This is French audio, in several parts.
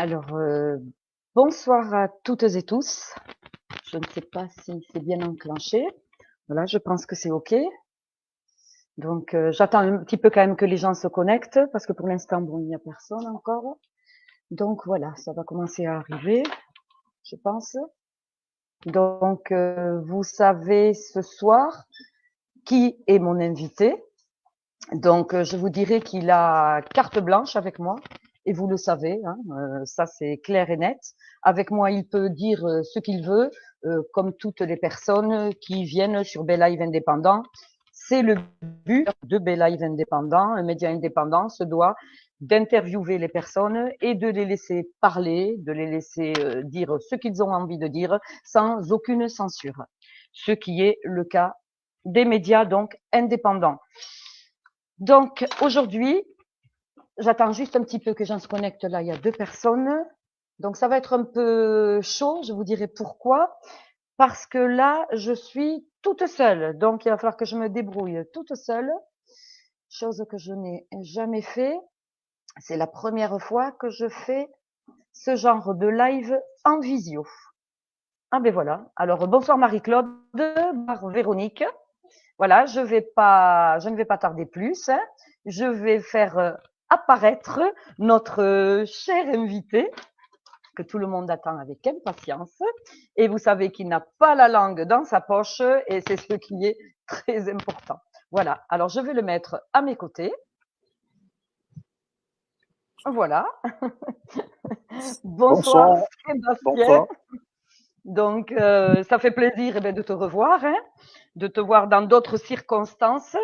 Alors, bonsoir à toutes et tous. Je ne sais pas si c'est bien enclenché. Voilà, je pense que c'est OK. Donc, j'attends un petit peu quand même que les gens se connectent parce que pour l'instant, bon, il n'y a personne encore. Donc voilà, ça va commencer à arriver, je pense. Donc, vous savez ce soir qui est mon invité. Donc, je vous dirai qu'il a carte blanche avec moi. Et vous le savez, hein, ça c'est clair et net. Avec moi, il peut dire ce qu'il veut, comme toutes les personnes qui viennent sur Belive Indépendant. C'est le but de Belive Indépendant. Un média indépendant se doit d'interviewer les personnes et de les laisser parler, de les laisser dire ce qu'ils ont envie de dire sans aucune censure. Ce qui est le cas des médias donc indépendants. Donc aujourd'hui, j'attends juste un petit peu que les gens se connectent là, il y a 2 personnes. Donc ça va être un peu chaud, je vous dirai pourquoi. Parce que là, je suis toute seule. Donc il va falloir que je me débrouille toute seule, chose que je n'ai jamais fait. C'est la première fois que je fais ce genre de live en visio. Ah ben voilà. Alors bonsoir Marie-Claude, bonsoir Véronique. Voilà, je ne vais pas tarder plus, hein. Je vais faire apparaître notre cher invité que tout le monde attend avec impatience. Et vous savez qu'il n'a pas la langue dans sa poche et c'est ce qui est très important. Voilà, alors je vais le mettre à mes côtés. Voilà. Bonsoir Bonsoir, Sébastien. bonsoir. Donc, ça fait plaisir de te revoir, hein, de te voir dans d'autres circonstances.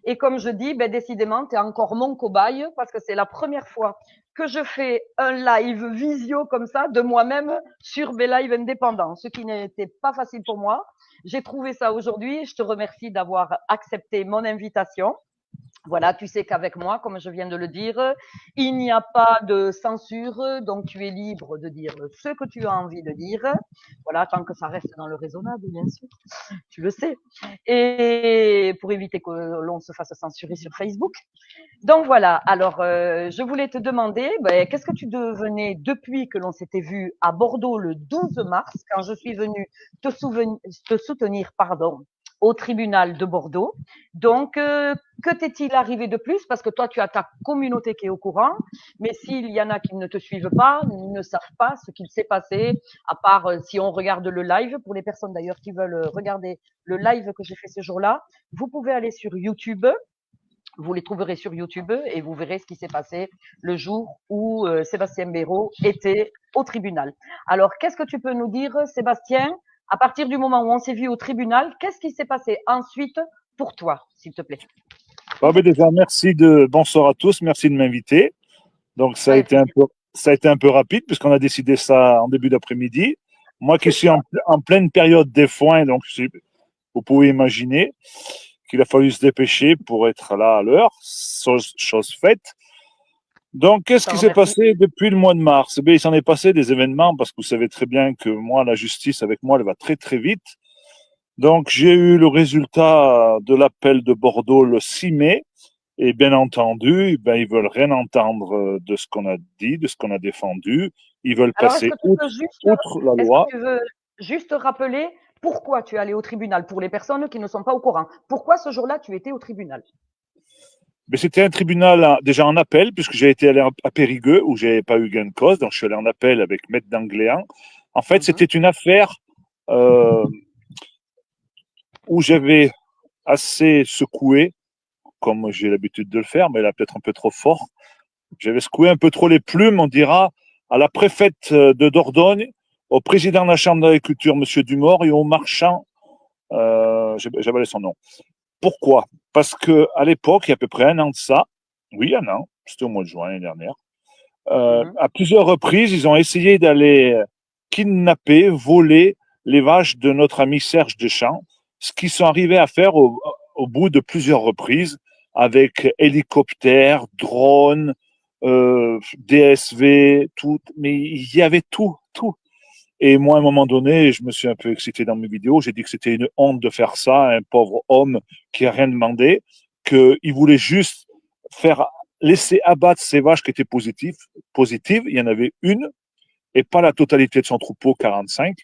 Et comme je dis, décidément, tu es encore mon cobaye parce que c'est la première fois que je fais un live visio comme ça de moi-même sur Belive Indépendant, ce qui n'était pas facile pour moi. J'ai trouvé ça aujourd'hui. Je te remercie d'avoir accepté mon invitation. Voilà, tu sais qu'avec moi, comme je viens de le dire, il n'y a pas de censure, donc tu es libre de dire ce que tu as envie de dire. Voilà, tant que ça reste dans le raisonnable, bien sûr, tu le sais. Et pour éviter que l'on se fasse censurer sur Facebook. Donc voilà, alors je voulais te demander, qu'est-ce que tu devenais depuis que l'on s'était vu à Bordeaux le 12 mars, quand je suis venue te soutenir, pardon, au tribunal de Bordeaux. Donc, que t'est-il arrivé de plus? Parce que toi, tu as ta communauté qui est au courant, mais s'il y en a qui ne te suivent pas, ne savent pas ce qu'il s'est passé, à part si on regarde le live, pour les personnes d'ailleurs qui veulent regarder le live que j'ai fait ce jour-là, vous pouvez aller sur YouTube. Vous les trouverez sur YouTube et vous verrez ce qui s'est passé le jour où Sébastien Béraud était au tribunal. Alors, qu'est-ce que tu peux nous dire, Sébastien, à partir du moment où on s'est vu au tribunal, qu'est-ce qui s'est passé ensuite pour toi, s'il te plaît? Déjà, bonsoir à tous, merci de m'inviter. Donc, Ouais, ça a été un peu rapide puisqu'on a décidé ça en début d'après-midi. Moi qui c'est suis ça. en pleine période des foins, donc vous pouvez imaginer qu'il a fallu se dépêcher pour être là à l'heure, chose faite. Donc, Je qu'est-ce t'en qui s'est remercie. passé depuis le mois de mars? Il s'en est passé des événements parce que vous savez très bien que moi, la justice avec moi, elle va très très vite. Donc, j'ai eu le résultat de l'appel de Bordeaux le 6 mai. Et bien entendu, ils veulent rien entendre de ce qu'on a dit, de ce qu'on a défendu. Ils veulent Alors, est-ce passer que tu peux juste, outre la est-ce que loi. tu veux juste rappeler pourquoi tu es allé au tribunal pour les personnes qui ne sont pas au courant? Pourquoi ce jour-là tu étais au tribunal? Mais c'était un tribunal déjà en appel, puisque j'ai été allé à Périgueux, où j'avais pas eu gain de cause. Donc, je suis allé en appel avec Maître d'Angléan. En fait, c'était Mhm. une affaire euh, où j'avais assez secoué, comme j'ai l'habitude de le faire, mais là, peut-être un peu trop fort. J'avais secoué un peu trop les plumes, on dira, à la préfète de Dordogne, au président de la Chambre d'agriculture, M. Dumort, et au marchand, j'avais son nom. Pourquoi? Parce que à l'époque, il y a à peu près un an de ça, oui, un an, c'était au mois de juin l'année dernière, Mhm. à plusieurs reprises, ils ont essayé d'aller kidnapper, voler les vaches de notre ami Serge Deschamps, ce qu'ils sont arrivés à faire au bout de plusieurs reprises, avec hélicoptères, drones, DSV, tout, mais il y avait tout, tout. Et moi, à un moment donné, je me suis un peu excité dans mes vidéos. J'ai dit que c'était une honte de faire ça à un pauvre homme qui a rien demandé, qu'il voulait juste faire laisser abattre ces vaches qui étaient positives. Il y en avait une, et pas la totalité de son troupeau, 45.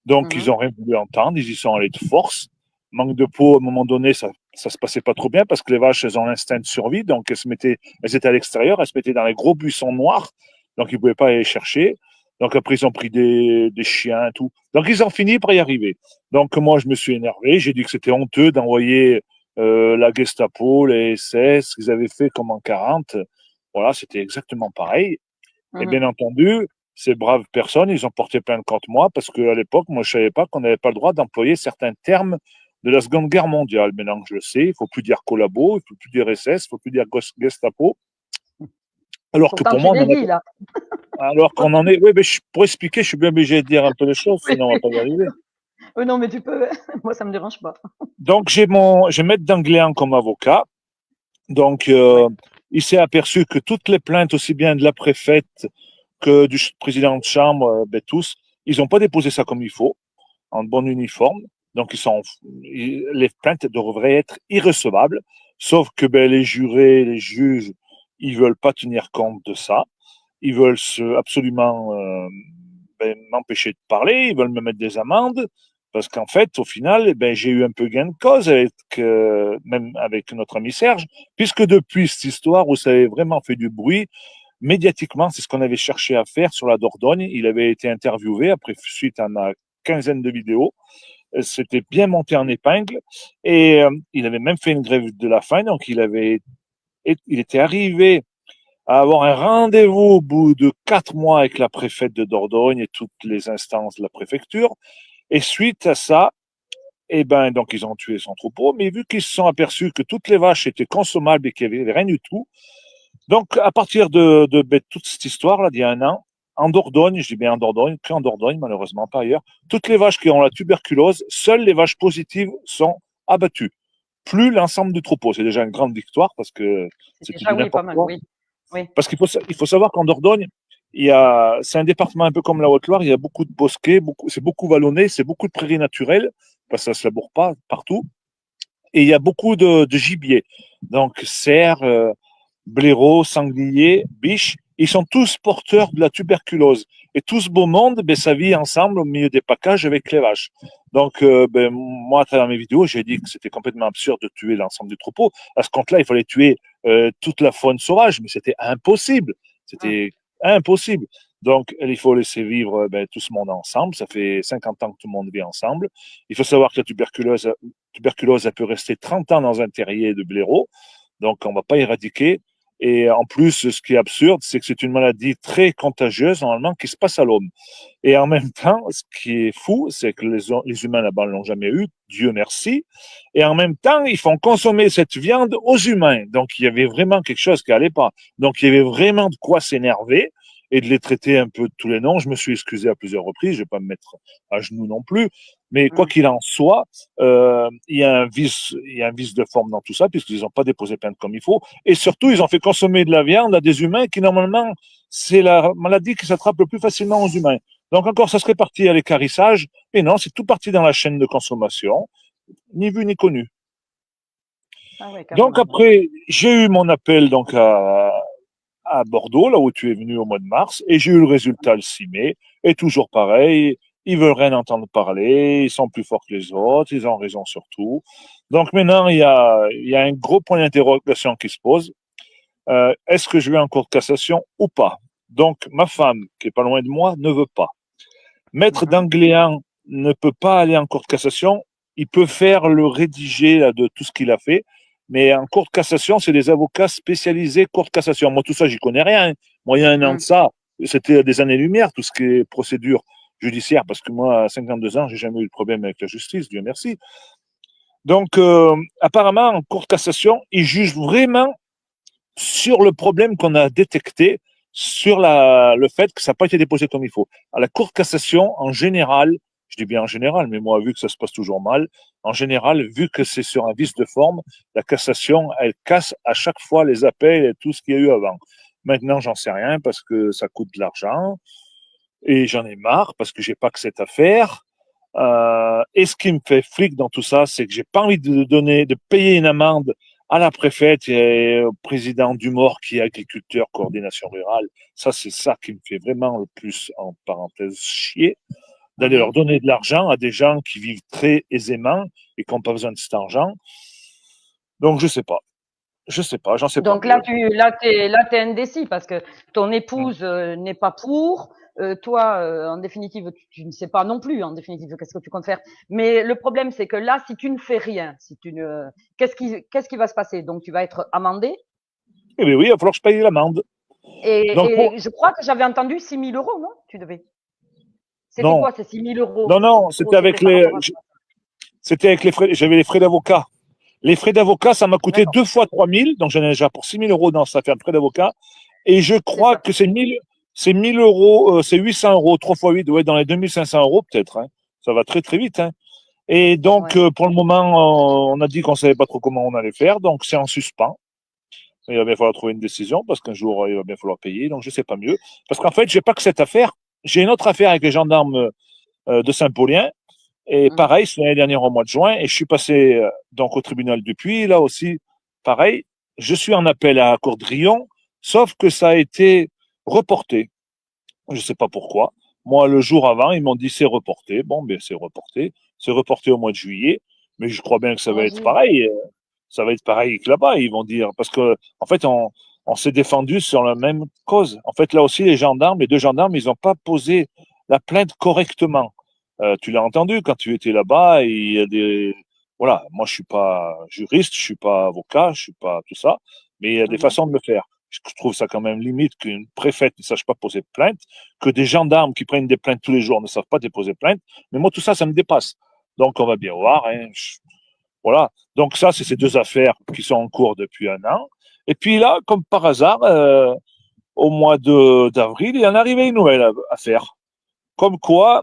Donc, ils ont rien voulu entendre, ils y sont allés de force. Manque de peau, à un moment donné, ça se passait pas trop bien parce que les vaches, elles ont l'instinct de survie, donc elles étaient à l'extérieur, elles se mettaient dans les gros buissons noirs, donc ils pouvaient pas aller les chercher. Donc après, ils ont pris des chiens, tout. Donc ils ont fini par y arriver. Donc moi, je me suis énervé, j'ai dit que c'était honteux d'envoyer la Gestapo, les SS, qu'ils avaient fait comme en 40. Voilà, c'était exactement pareil. Et bien entendu, ces braves personnes, ils ont porté plainte contre moi parce qu'à l'époque, moi, je savais pas qu'on n'avait pas le droit d'employer certains termes de la Seconde Guerre mondiale. Maintenant que je le sais, il faut plus dire collabo, il faut plus dire SS, il faut plus dire Gestapo. Alors que Pourtant, pour tu moi, l'as dit, là. alors qu'on en est, oui, mais pour expliquer, je suis bien obligé de dire un peu les choses, Oui, sinon on va oui. pas y arriver. Oui, non, mais tu peux. Moi, ça me dérange pas. Donc, j'ai Maître d'Angléan comme avocat. Donc, Ouais. il s'est aperçu que toutes les plaintes, aussi bien de la préfète que du président de chambre, tous, ils n'ont pas déposé ça comme il faut, en bon uniforme. Donc, les plaintes devraient être irrecevables, sauf que les jurés, les juges, ils veulent pas tenir compte de ça. Ils veulent absolument m'empêcher de parler, ils veulent me mettre des amendes, parce qu'en fait, au final, j'ai eu un peu gain de cause même avec notre ami Serge, puisque depuis cette histoire où ça avait vraiment fait du bruit, médiatiquement, c'est ce qu'on avait cherché à faire sur la Dordogne. Il avait été interviewé après suite à ma quinzaine de vidéos. C'était bien monté en épingle et il avait même fait une grève de la faim. Donc il était arrivé à avoir un rendez-vous au bout de 4 mois avec la préfète de Dordogne et toutes les instances de la préfecture. Et suite à ça, donc ils ont tué son troupeau, mais vu qu'ils se sont aperçus que toutes les vaches étaient consommables et qu'il n'y avait rien du tout, donc, à partir de toute cette histoire-là, d'il y a un an, en Dordogne, je dis bien en Dordogne, qu'en Dordogne, malheureusement pas ailleurs, toutes les vaches qui ont la tuberculose, seules les vaches positives sont abattues. Plus l'ensemble du troupeau. C'est déjà une grande victoire parce que C'est c'était déjà, du oui, pas n'importe mal, quoi. oui. Oui. Parce il faut savoir qu'en Dordogne, c'est un département un peu comme la Haute-Loire, il y a beaucoup de bosquets, c'est beaucoup vallonné, c'est beaucoup de prairies naturelles, parce que ça se laboure pas partout. Et il y a beaucoup de gibier. Donc, cerfs, blaireaux, sangliers, biches, ils sont tous porteurs de la tuberculose. Et tout ce beau monde, ça vit ensemble au milieu des packages avec les vaches. Donc, moi, à travers mes vidéos, j'ai dit que c'était complètement absurde de tuer l'ensemble du troupeau. À ce compte-là, il fallait tuer toute la faune sauvage, mais c'était impossible. C'était impossible. Donc, il faut laisser vivre tout ce monde ensemble. Ça fait 50 ans que tout le monde vit ensemble. Il faut savoir que la tuberculose, elle peut rester 30 ans dans un terrier de blaireau. Donc, on ne va pas éradiquer. Et en plus, ce qui est absurde, c'est que c'est une maladie très contagieuse, normalement, qui se passe à l'homme. Et en même temps, ce qui est fou, c'est que les humains là-bas ne l'ont jamais eu, Dieu merci. Et en même temps, ils font consommer cette viande aux humains. Donc, il y avait vraiment quelque chose qui allait pas. Donc, il y avait vraiment de quoi s'énerver et de les traiter un peu de tous les noms. Je me suis excusé à plusieurs reprises, je vais pas me mettre à genoux non plus. Mais quoi qu'il en soit, il y a un vice de forme dans tout ça, puisqu'ils n'ont pas déposé plainte comme il faut. Et surtout, ils ont fait consommer de la viande à des humains qui, normalement, c'est la maladie qui s'attrape le plus facilement aux humains. Donc encore, ça serait parti à l'équarrissage, mais non, c'est tout parti dans la chaîne de consommation, ni vu ni connu. Ah ouais, Donc carrément. après, j'ai eu mon appel donc à Bordeaux, là où tu es venu au mois de mars, et j'ai eu le résultat le 6 mai, et toujours pareil, ils veulent rien entendre parler, ils sont plus forts que les autres, ils ont raison sur tout. Donc maintenant, il y a un gros point d'interrogation qui se pose. Est-ce que je vais en cour de cassation ou pas? Donc ma femme, qui est pas loin de moi, ne veut pas. Maître d'Angléan ne peut pas aller en cour de cassation. Il peut faire le rédigé là, de tout ce qu'il a fait, mais en cour de cassation, c'est des avocats spécialisés cour de cassation. Moi, tout ça, j'y connais rien. Moi, il y a un an de ça, c'était des années-lumière, tout ce qui est procédure judiciaire, parce que moi, à 52 ans, j'ai jamais eu de problème avec la justice, Dieu merci. Donc, apparemment, en cour de cassation, ils jugent vraiment sur le problème qu'on a détecté sur le fait que ça n'a pas été déposé comme il faut. À la Cour de cassation, en général, je dis bien en général, mais moi, vu que ça se passe toujours mal, en général, vu que c'est sur un vice de forme, la cassation, elle casse à chaque fois les appels et tout ce qu'il y a eu avant. Maintenant, j'en sais rien parce que ça coûte de l'argent et j'en ai marre parce que j'ai pas que cette affaire. Et ce qui me fait flic dans tout ça, c'est que j'ai pas envie de payer une amende à la préfète et au président du MOR qui est agriculteur, coordination rurale. Ça, c'est ça qui me fait vraiment le plus, en parenthèse, chier, d'aller leur donner de l'argent à des gens qui vivent très aisément et qui n'ont pas besoin de cet argent. Donc, je sais pas. Je sais pas, j'en sais pas Donc mieux. t'es indécis parce que ton épouse n'est pas pour. Toi, en définitive, tu ne sais pas non plus, en définitive, qu'est-ce que tu comptes faire. Mais le problème, c'est que là, si tu ne fais rien, si tu ne, qu'est-ce qui va se passer? Donc, tu vas être amendé. Eh bien oui, il va falloir que je paye l'amende. Donc, Et je crois que j'avais entendu 6 000 euros, non? Tu devais. C'était non, quoi ces 6 000 euros? non, C'était par rapport à quoi? c'était avec les frais, j'avais les frais d'avocat. Les frais d'avocat, ça m'a coûté D'accord, 2 fois 3 000, donc j'en ai déjà pour 6 000 euros dans cette affaire de frais d'avocat. Et je c'est crois ça. que c'est 1 000 euros, c'est 800 euros, 3 fois 8, ouais, dans les 2 500 euros peut-être, hein. Ça va très très vite, hein. Et donc, Ouais. pour le moment, on a dit qu'on savait pas trop comment on allait faire, donc c'est en suspens. Il va bien falloir trouver une décision parce qu'un jour, il va bien falloir payer, donc je sais pas mieux. Parce qu'en fait, j'ai pas que cette affaire. J'ai une autre affaire avec les gendarmes de Saint-Paulien. Et Mhm. pareil, c'est l'année dernière au mois de juin, et je suis passé donc au tribunal depuis. Là aussi, pareil, je suis en appel à la Cour de Rion, sauf que ça a été reporté. Je sais pas pourquoi. Moi, le jour avant, ils m'ont dit c'est reporté. Bon, ben c'est reporté. C'est reporté au mois de juillet, mais je crois bien que ça va être Vas-y. pareil. Ça va être pareil que là-bas, ils vont dire. Parce que, en fait, on s'est défendu sur la même cause. En fait, là aussi, les deux gendarmes, ils n'ont pas posé la plainte correctement. Tu l'as entendu quand tu étais là-bas, il y a des, voilà, moi, je suis pas juriste, je suis pas avocat, je suis pas tout ça, mais il y a des Mhm. façons de le faire. Je trouve ça quand même limite qu'une préfète ne sache pas poser plainte, que des gendarmes qui prennent des plaintes tous les jours ne savent pas déposer plainte. Mais moi, tout ça, ça me dépasse. Donc, on va bien voir, hein. Voilà. Donc ça, c'est ces deux affaires qui sont en cours depuis un an. Et puis là, comme par hasard, au mois d'avril, il y en arrivait une nouvelle affaire. Comme quoi,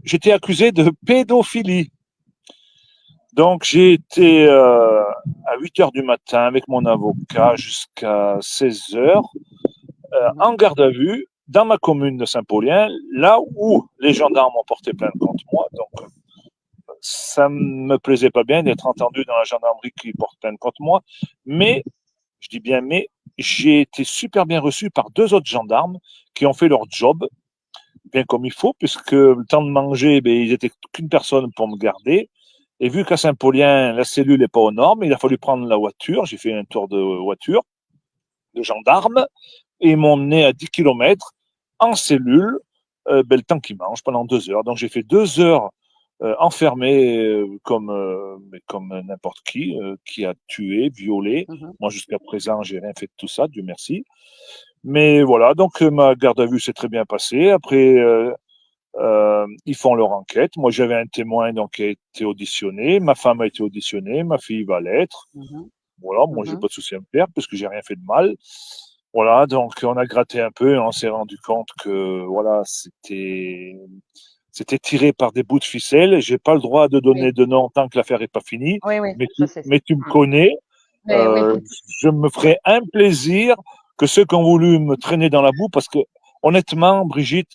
j'étais accusé de pédophilie. Donc j'ai été à 8 heures du matin avec mon avocat jusqu'à 16 heures Mhm. en garde à vue dans ma commune de Saint-Paulien, là où les gendarmes ont porté plainte contre moi. Donc ça me plaisait pas bien d'être entendu dans la gendarmerie qui porte plainte contre moi, mais je dis bien mais j'ai été super bien reçu par deux autres gendarmes qui ont fait leur job bien comme il faut, puisque le temps de manger, ben, ils étaient qu'une personne pour me garder. Et vu qu'à Saint-Paulien, la cellule n'est pas aux normes, il a fallu prendre la voiture. J'ai fait un tour de voiture de gendarmes et ils m'ont emmené à 10 kilomètres en cellule, ben, le temps qu'ils mangent pendant 2 heures. Donc j'ai fait 2 heures enfermé comme n'importe qui a tué, violé. Mhm. Moi, jusqu'à présent, j'ai rien fait de tout ça, Dieu merci. Mais voilà, donc ma garde à vue s'est très bien passée. Après, ils font leur enquête. Moi, j'avais un témoin donc qui a été auditionné. Ma femme a été auditionnée. Ma fille va l'être. Mhm. Voilà, moi, j'ai Mhm. pas de souci à me faire parce que j'ai rien fait de mal. Voilà, donc on a gratté un peu et on s'est rendu compte que voilà, c'était tiré par des bouts de ficelle. J'ai pas le droit de Oui, donner de nom tant que l'affaire est pas finie. oui, oui, Mais je sais ça. mais tu me Mm. connais. Mais oui, Euh, je me ferai un plaisir que ceux qui ont voulu me traîner dans la boue, parce que honnêtement, Brigitte,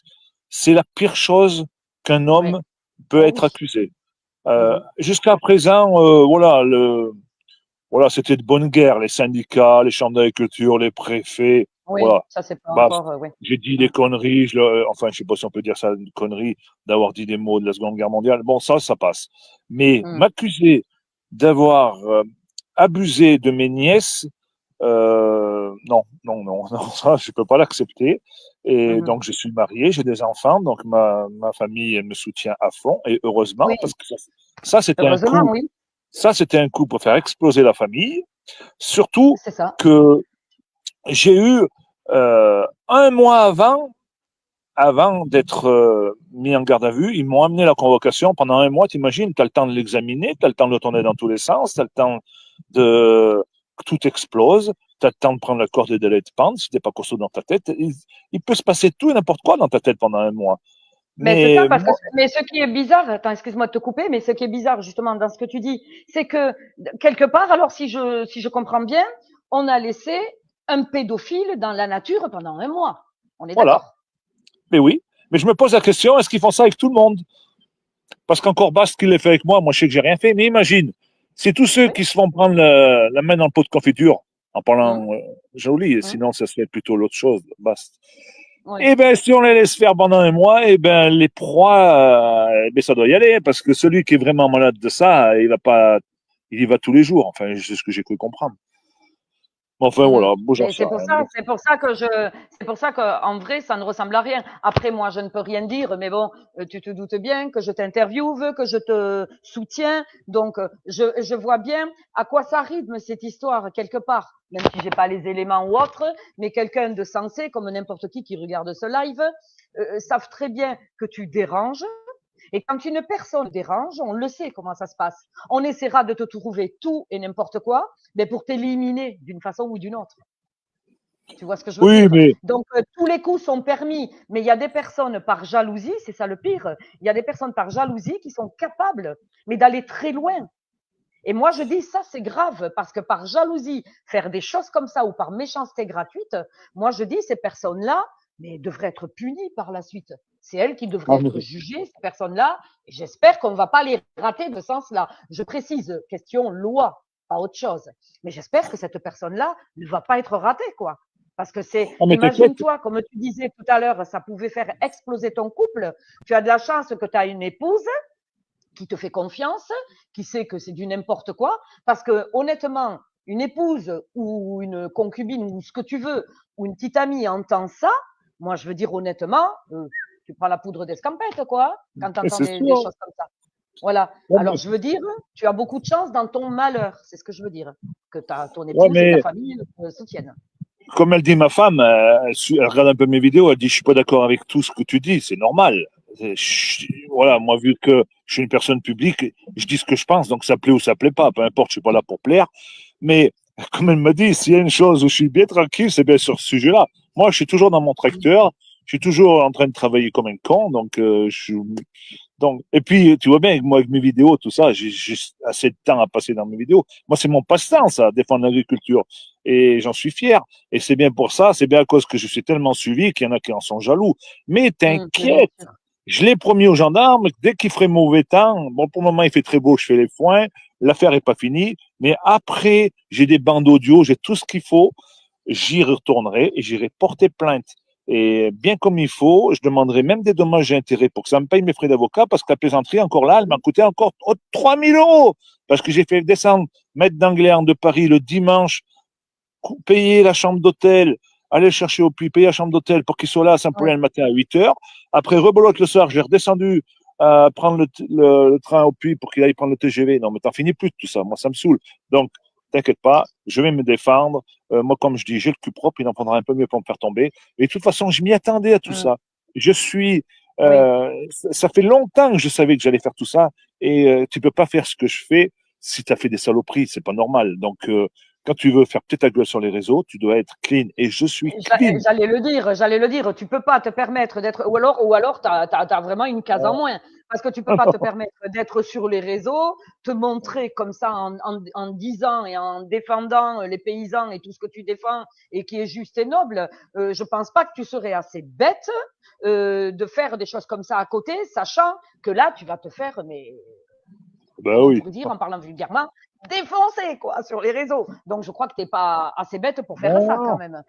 c'est la pire chose qu'un oui. homme peut Oh être oui. accusé. Mhm. Jusqu'à présent, voilà, voilà, c'était de bonne guerre. Les syndicats, les chambres d'agriculture, les préfets, Oui, voilà. ça c'est pas Bah, encore, oui. j'ai dit des Mm. conneries, enfin, je sais pas si on peut dire ça, une connerie, d'avoir dit des mots de la Seconde Guerre mondiale. Bon, ça passe. Mais Mm. m'accuser d'avoir abusé de mes nièces, non, non, non, non, ça, je peux pas l'accepter. Et Mhm. donc, je suis marié, j'ai des enfants, donc ma famille, elle me soutient à fond, et heureusement, Oui, parce que ça c'était un heureusement, coup, oui, ça, c'était un coup pour faire exploser la famille. Surtout c'est ça. que j'ai eu, un mois avant d'être mis en garde à vue, ils m'ont amené la convocation pendant un mois. T'imagines, tu as le temps de l'examiner, tu as le temps de tourner dans tous les sens, tu as le temps de que tout explose, tu as le temps de prendre la corde et d'aller te pendre si t'es pas costaud dans ta tête. Il peut se passer tout et n'importe quoi dans ta tête pendant un mois. Mais c'est ça, Mais parce que moi, mais ce qui est bizarre, attends, excuse-moi de te couper, mais ce qui est bizarre justement dans ce que tu dis, c'est que quelque part, alors si je comprends bien, on a laissé un pédophile dans la nature pendant un mois. On est voilà, d'accord. mais oui. Mais je me pose la question, est-ce qu'ils font ça avec tout le monde? Parce qu'encore Bast qui l'a fait avec moi, moi je sais que j'ai rien fait, mais imagine, C'est tous ceux Oui. qui se font prendre la main dans le pot de confiture en Hum, parlant joli, hum, sinon ça serait plutôt l'autre chose. Basta. oui. Eh ben, si on les laisse faire pendant un mois, eh ben, les proies, eh ben, ça doit y aller, parce que celui qui est vraiment malade de ça, il va pas, il y va tous les jours. Enfin, c'est ce que j'ai cru comprendre. Enfin, Mmh. voilà, bon, j'en Mais sais rien. c'est pour ça qu'en vrai, ça ne ressemble à rien. Après, moi, je ne peux rien dire, mais bon, tu te doutes bien que je t'interviewe, que je te soutiens. Donc, je vois bien à quoi ça rythme cette histoire quelque part, même si j'ai pas les éléments ou autre, mais quelqu'un de sensé, comme n'importe qui regarde ce live, savent très bien que tu déranges. Et quand une personne dérange, on le sait comment ça se passe. On essaiera de te trouver tout et n'importe quoi, mais pour t'éliminer d'une façon ou d'une autre. Tu vois ce que je veux Oui, dire? mais, Donc, tous les coups sont permis, mais il y a des personnes par jalousie, c'est ça le pire, il y a des personnes par jalousie qui sont capables, mais d'aller très loin. Et moi, je dis ça, c'est grave, parce que par jalousie, faire des choses comme ça ou par méchanceté gratuite, moi, je dis ces personnes-là, mais devraient être punies par la suite. C'est elles qui devraient ah, être jugées, ces personnes-là, et j'espère qu'on ne va pas les rater de ce sens-là. Je précise, question loi, pas autre chose. Mais j'espère que cette personne-là ne va pas être ratée, quoi. Parce que c'est, ah, mais t'inquiète. imagine-toi, comme tu disais tout à l'heure, ça pouvait faire exploser ton couple. Tu as de la chance que tu as une épouse qui te fait confiance, qui sait que c'est du n'importe quoi, parce que honnêtement, une épouse ou une concubine ou ce que tu veux, ou une petite amie entend ça, moi je veux dire honnêtement, tu prends la poudre d'escampette quoi, quand tu entends C'est des sûr. choses comme ça. Voilà. Ouais, Alors mais, je veux dire, tu as beaucoup de chance dans ton malheur, c'est ce que je veux dire, que ton ouais, épouse et ta mais famille soutiennent. comme elle dit ma femme, elle regarde un peu mes vidéos, elle dit, je suis pas d'accord avec tout ce que tu dis, c'est normal. Voilà, moi, vu que je suis une personne publique, je dis ce que je pense, donc ça plaît ou ça plaît pas, peu importe, je suis pas là pour plaire. Mais, comme elle me dit, s'il y a une chose où je suis bien tranquille, c'est bien sur ce sujet-là. Moi, je suis toujours dans mon tracteur, je suis toujours en train de travailler comme un con, donc, donc, et puis, tu vois bien, moi, avec mes vidéos, tout ça, j'ai assez de temps à passer dans mes vidéos. Moi, c'est mon passe-temps, ça, défendre l'agriculture. Et j'en suis fier. Et c'est bien pour ça, c'est bien à cause que je suis tellement suivi qu'il y en a qui en sont jaloux. Mais Mais bien t'inquiète, sûr. je l'ai promis aux gendarmes, dès qu'il ferait mauvais temps, bon, pour le moment, il fait très beau, je fais les foins, l'affaire est pas finie. Mais après, j'ai des bandes audio, j'ai tout ce qu'il faut. J'y retournerai et j'irai porter plainte. Et bien comme il faut, je demanderai même des dommages et intérêts pour que ça me paye mes frais d'avocat parce que la plaisanterie, encore là, elle m'a coûté encore 3000 euros parce que j'ai fait descendre Maître d'Angleterre de Paris le dimanche, payer la chambre d'hôtel, aller le chercher au puits, payer la chambre d'hôtel pour qu'il soit là à Ouais. Saint-Paulin le matin à 8 heures. Après, rebolote le soir, j'ai redescendu prendre le train au puits pour qu'il aille prendre le TGV. Non, mais t'en finis plus de tout ça. Moi, ça me saoule. Donc, t'inquiète pas, je vais me défendre. Moi, comme je dis, j'ai le cul propre, il en prendra un peu mieux pour me faire tomber. Et de toute façon, je m'y attendais à tout Mmh. ça. Je suis. Oui. Ça fait longtemps que je savais que j'allais faire tout ça. Et tu peux pas faire ce que je fais si tu as fait des saloperies. C'est pas normal. Donc, quand tu veux faire peut-être ta gueule sur les réseaux, tu dois être clean. Et je suis clean. J'allais le dire, tu peux pas te permettre d'être, ou alors t'as vraiment une case en moins, parce que tu peux pas te permettre d'être sur les réseaux, te montrer comme ça en disant et en défendant les paysans et tout ce que tu défends et qui est juste et noble. Je pense pas que tu serais assez bête de faire des choses comme ça à côté, sachant que là tu vas te faire, mais Ben comme on oui. pourrait dire en parlant vulgairement, défoncer quoi sur les réseaux. Donc je crois que t'es pas assez bête pour faire ça quand Non, même.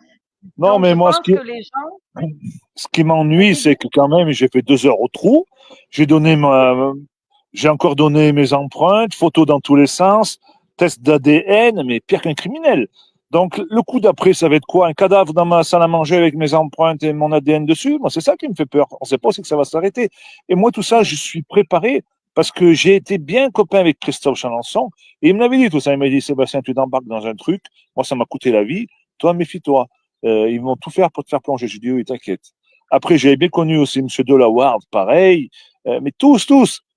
non, Donc, mais je moi, pense que les gens. Oui, ce qui m'ennuie, vas-y, c'est dis. que quand même, j'ai fait 2 heures au trou. J'ai encore donné mes empreintes, photos dans tous les sens, test d'ADN, mais pire qu'un criminel. Donc, le coup d'après, ça va être quoi? Un cadavre dans ma salle à manger avec mes empreintes et mon ADN dessus? Moi, c'est ça qui me fait peur. On ne sait pas si que ça va s'arrêter. Et moi, tout ça, Mm, je suis préparé parce que j'ai été bien copain avec Christophe Chalençon. Et il me l'avait dit tout ça. Il m'a dit, Sébastien, tu t'embarques dans un truc. Moi, ça m'a coûté la vie. Toi, méfie-toi. Ils vont tout faire pour te faire plonger. J'ai dit, oui, t'inquiète. Après, j'avais bien connu aussi M. Delaware, pareil. Mais tous.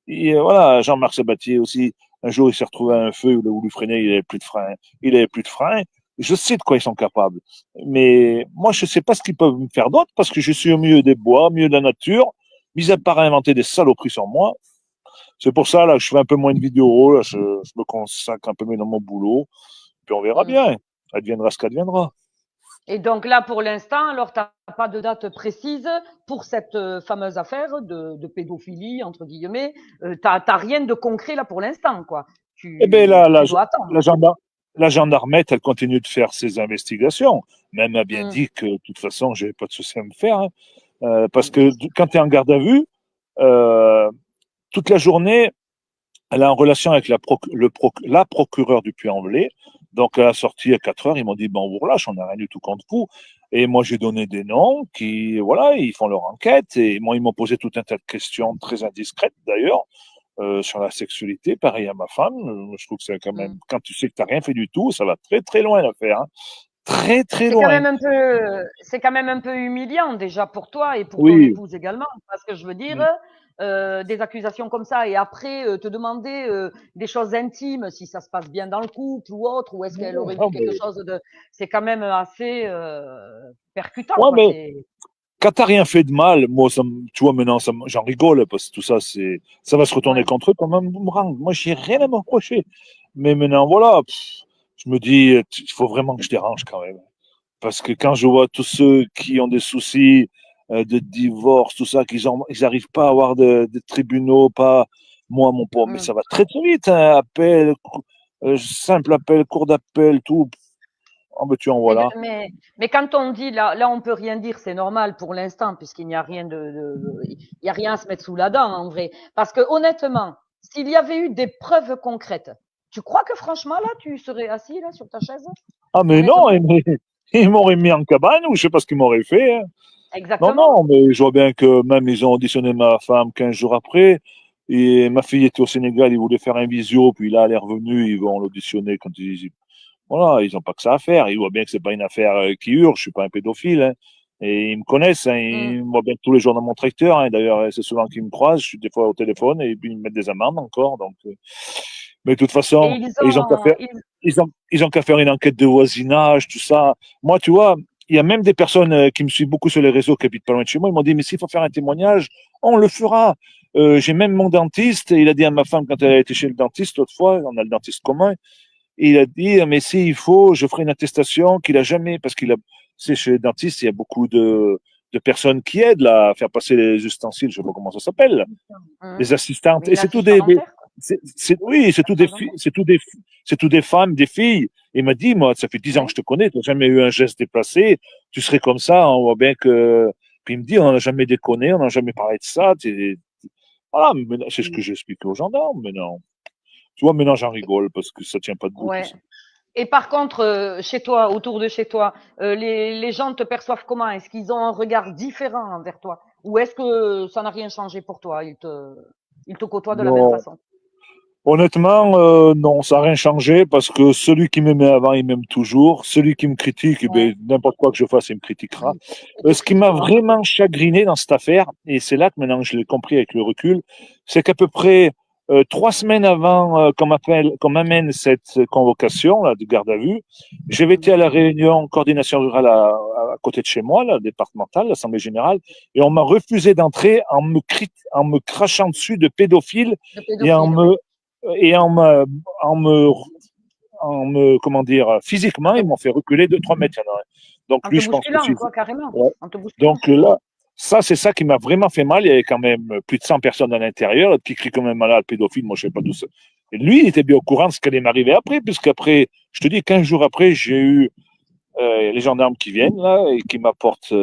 Et voilà, Jean-Marc Sabatier aussi. Un jour, il s'est retrouvé à un feu où lui freinait, il n'avait plus de frein. Il n'avait plus de frein. Je sais de quoi ils sont capables. Mais moi, je ne sais pas ce qu'ils peuvent me faire d'autre parce que je suis au milieu des bois, au milieu de la nature, mis à part à inventer des saloperies sur moi. C'est pour ça, là, je fais un peu moins de vidéos, là, je me consacre un peu mieux dans mon boulot. Puis on verra mm. bien. Adviendra ce qu'adviendra. Et donc là, pour l'instant, alors, tu n'as pas de date précise pour cette fameuse affaire de pédophilie, entre guillemets. Tu n'as rien de concret là pour l'instant, quoi. Eh bien, tu dois attendre. la gendarmette, elle continue de faire ses investigations. Mais elle m'a bien Mmh. dit que, de toute façon, j'avais pas de souci à me faire, hein. Parce Bien que sûr. quand tu es en garde à vue, euh, toute la journée, elle est en relation avec la procureure du Puy-en-Velay. Donc, à la sortie à 4 heures, ils m'ont dit, bon, on vous relâche, on n'a rien du tout contre vous. Et moi, j'ai donné des noms qui, voilà, ils font leur enquête. Et moi, ils m'ont posé tout un tas de questions très indiscrètes, d'ailleurs, sur la sexualité, pareil à ma femme. Je trouve que c'est quand même, Mmh. quand tu sais que tu n'as rien fait du tout, ça va très, très loin l'affaire, hein. Très, très C'est quand loin. même un peu, c'est quand même un peu humiliant déjà pour toi et pour ton Oui. épouse également, parce que je veux dire, Mm. des accusations comme ça et après te demander des choses intimes, si ça se passe bien dans le couple ou autre, ou est-ce qu'elle aurait vu Non, quelque mais, chose de, c'est quand même assez percutant, ouais, quoi. mais C'est, quand t'as rien fait de mal, moi, tu vois, maintenant, j'en rigole, parce que tout ça, ça va se retourner ouais. contre eux comme un boomerang. Moi, j'ai rien à me reprocher. Mais maintenant, voilà, je me dis, il faut vraiment que je dérange quand même. Parce que quand je vois tous ceux qui ont des soucis de divorce, tout ça, ils arrivent pas à avoir de tribunaux, pas, moi, mon pauvre, mais Mm. ça va très, très vite, hein, appel, simple appel, cour d'appel, tout. En veux-tu, en Mais, voilà. mais quand on dit là, on peut rien dire, c'est normal pour l'instant, puisqu'il n'y a rien il y a rien à se mettre sous la dent, en vrai. Parce que honnêtement, s'il y avait eu des preuves concrètes, tu crois que franchement, là, tu serais assis là sur ta chaise? Ah, mais non, Honnêtement? ils m'auraient mis en cabane ou je sais pas ce qu'ils m'auraient fait, hein. Non, Exactement. non, mais je vois bien que même ils ont auditionné ma femme 15 jours après. Et ma fille était au Sénégal, ils voulaient faire un visio, puis là, elle est revenue, ils vont l'auditionner quand voilà, ils n'ont pas que ça à faire. Ils voient bien que c'est pas une affaire qui urge, je suis pas un pédophile, hein. Et ils me connaissent, hein, Mm. ils me voient bien tous les jours dans mon tracteur, hein. D'ailleurs, c'est souvent qu'ils me croisent, je suis des fois au téléphone et puis ils me mettent des amendes encore. Donc, mais de toute Et façon, ils ils ont qu'à ont, faire, ils ont qu'à faire une enquête de voisinage, tout ça. Moi, tu vois, il y a même des personnes qui me suivent beaucoup sur les réseaux qui habitent pas loin de chez moi. Ils m'ont dit, mais s'il faut faire un témoignage, on le fera. J'ai même mon dentiste, il a dit à ma femme quand elle a été chez le dentiste l'autre fois, on a le dentiste commun, et il a dit, mais s'il faut, je ferai une attestation qu'il a jamais, parce qu'il a, c'est chez le dentiste, il y a beaucoup de personnes qui aident là, à faire passer les ustensiles, je sais pas comment ça s'appelle, mm. les assistantes. Mais Et une c'est tout assistante dentaire, quoi. oui, Assistante dentaire. c'est tout des femmes, des filles. Il m'a dit, moi, ça fait 10 ans que Ouais. je te connais, tu n'as jamais eu un geste déplacé, tu serais comme ça, on voit bien que. Puis il me dit, on n'a jamais déconné, on n'a jamais parlé de ça. Voilà, c'est ce que Mm. j'explique aux gendarmes maintenant. Tu vois, maintenant j'en rigole parce que ça tient pas debout tout Ouais. ça. Et par contre, chez toi, autour de chez toi, les gens te perçoivent comment? Est-ce qu'ils ont un regard différent envers toi? Ou est-ce que ça n'a rien changé pour toi? Ils te côtoient de la même Non. façon? Honnêtement, non, ça n'a rien changé parce que celui qui m'aimait avant, il m'aime toujours. Celui qui me critique, eh Ouais. ben, n'importe quoi que je fasse, il me critiquera. Ils te Ce qui m'a critiqueront. vraiment chagriné dans cette affaire, et c'est là que maintenant je l'ai compris avec le recul, c'est qu'à peu près 3 semaines avant qu'on m'amène cette convocation là, de garde à vue, j'avais été à la réunion coordination rurale à côté de chez moi, la départementale, l'Assemblée générale, et on m'a refusé d'entrer en me crachant dessus de pédophile De et pédophiles, oui. et en me, comment dire, physiquement, En te, ils m'ont fait reculer de 3 mètres. Il y en a un. Donc en lui, te je pense que bousculant, si. quoi, carrément. Ouais. En te bousculant. Donc là, ça, c'est ça qui m'a vraiment fait mal. Il y avait quand même plus de 100 personnes à l'intérieur. Le petit cri comme un malade, pédophile, moi, je sais pas tout ça. Et lui, il était bien au courant de ce qui allait m'arriver après, puisqu'après, je te dis, 15 jours après, j'ai eu les gendarmes qui viennent là et qui m'apportent.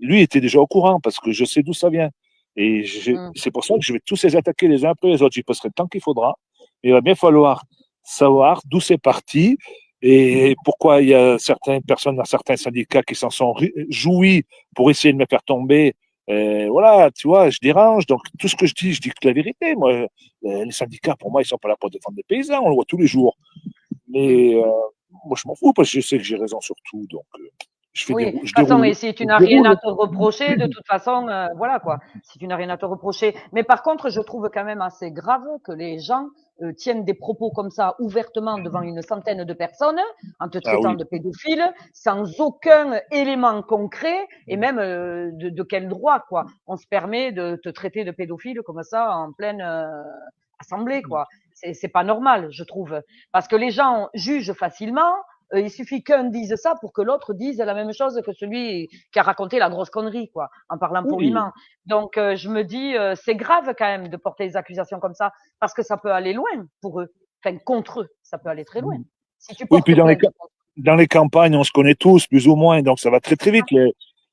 Lui était déjà au courant parce que je sais d'où ça vient. Et Mm. c'est pour ça que je vais tous les attaquer les uns après les autres. J'y passerai le temps qu'il faudra. Il va bien falloir savoir d'où c'est parti et pourquoi il y a certaines personnes dans certains syndicats qui s'en sont jouis pour essayer de me faire tomber. Voilà, tu vois, je dérange. Donc, tout ce que je dis que la vérité. Moi, les syndicats, pour moi, ils sont pas là pour défendre les paysans. On le voit tous les jours. Mm. Mais moi, je m'en fous parce que je sais que j'ai raison sur tout. Donc, Oui, de toute je façon, déroule. et si tu Je n'as rien à déroule. te reprocher, de toute façon, voilà quoi. Si tu n'as rien à te reprocher. Mais par contre, je trouve quand même assez grave que les gens tiennent des propos comme ça ouvertement devant une centaine de personnes, en te Ah traitant oui. de pédophile, sans aucun élément concret, et même de quel droit quoi. On se permet de te traiter de pédophile comme ça en pleine assemblée quoi. C'est pas normal, je trouve, parce que les gens jugent facilement. Il suffit qu'un dise ça pour que l'autre dise la même chose que celui qui a raconté la grosse connerie, quoi, en parlant Oui. poliment. Donc, je me dis, c'est grave quand même de porter des accusations comme ça, parce que ça peut aller loin pour eux. enfin, contre eux, ça peut aller très loin. Si tu Oui, puis portes plainte contre dans les campagnes, on se connaît tous, plus ou moins, donc ça va très très vite.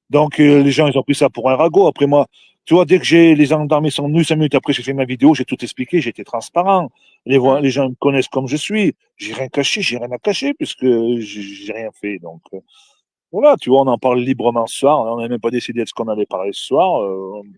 Donc les gens, ils ont pris ça pour un ragot. Après moi, tu vois, dès que les gendarmes sont venus 5 minutes après, j'ai fait ma vidéo, j'ai tout expliqué, j'étais transparent. Les gens me connaissent comme je suis. J'ai rien caché, j'ai rien à cacher puisque j'ai rien fait. Donc voilà, tu vois, on en parle librement ce soir. On n'a même pas décidé de ce qu'on allait parler ce soir.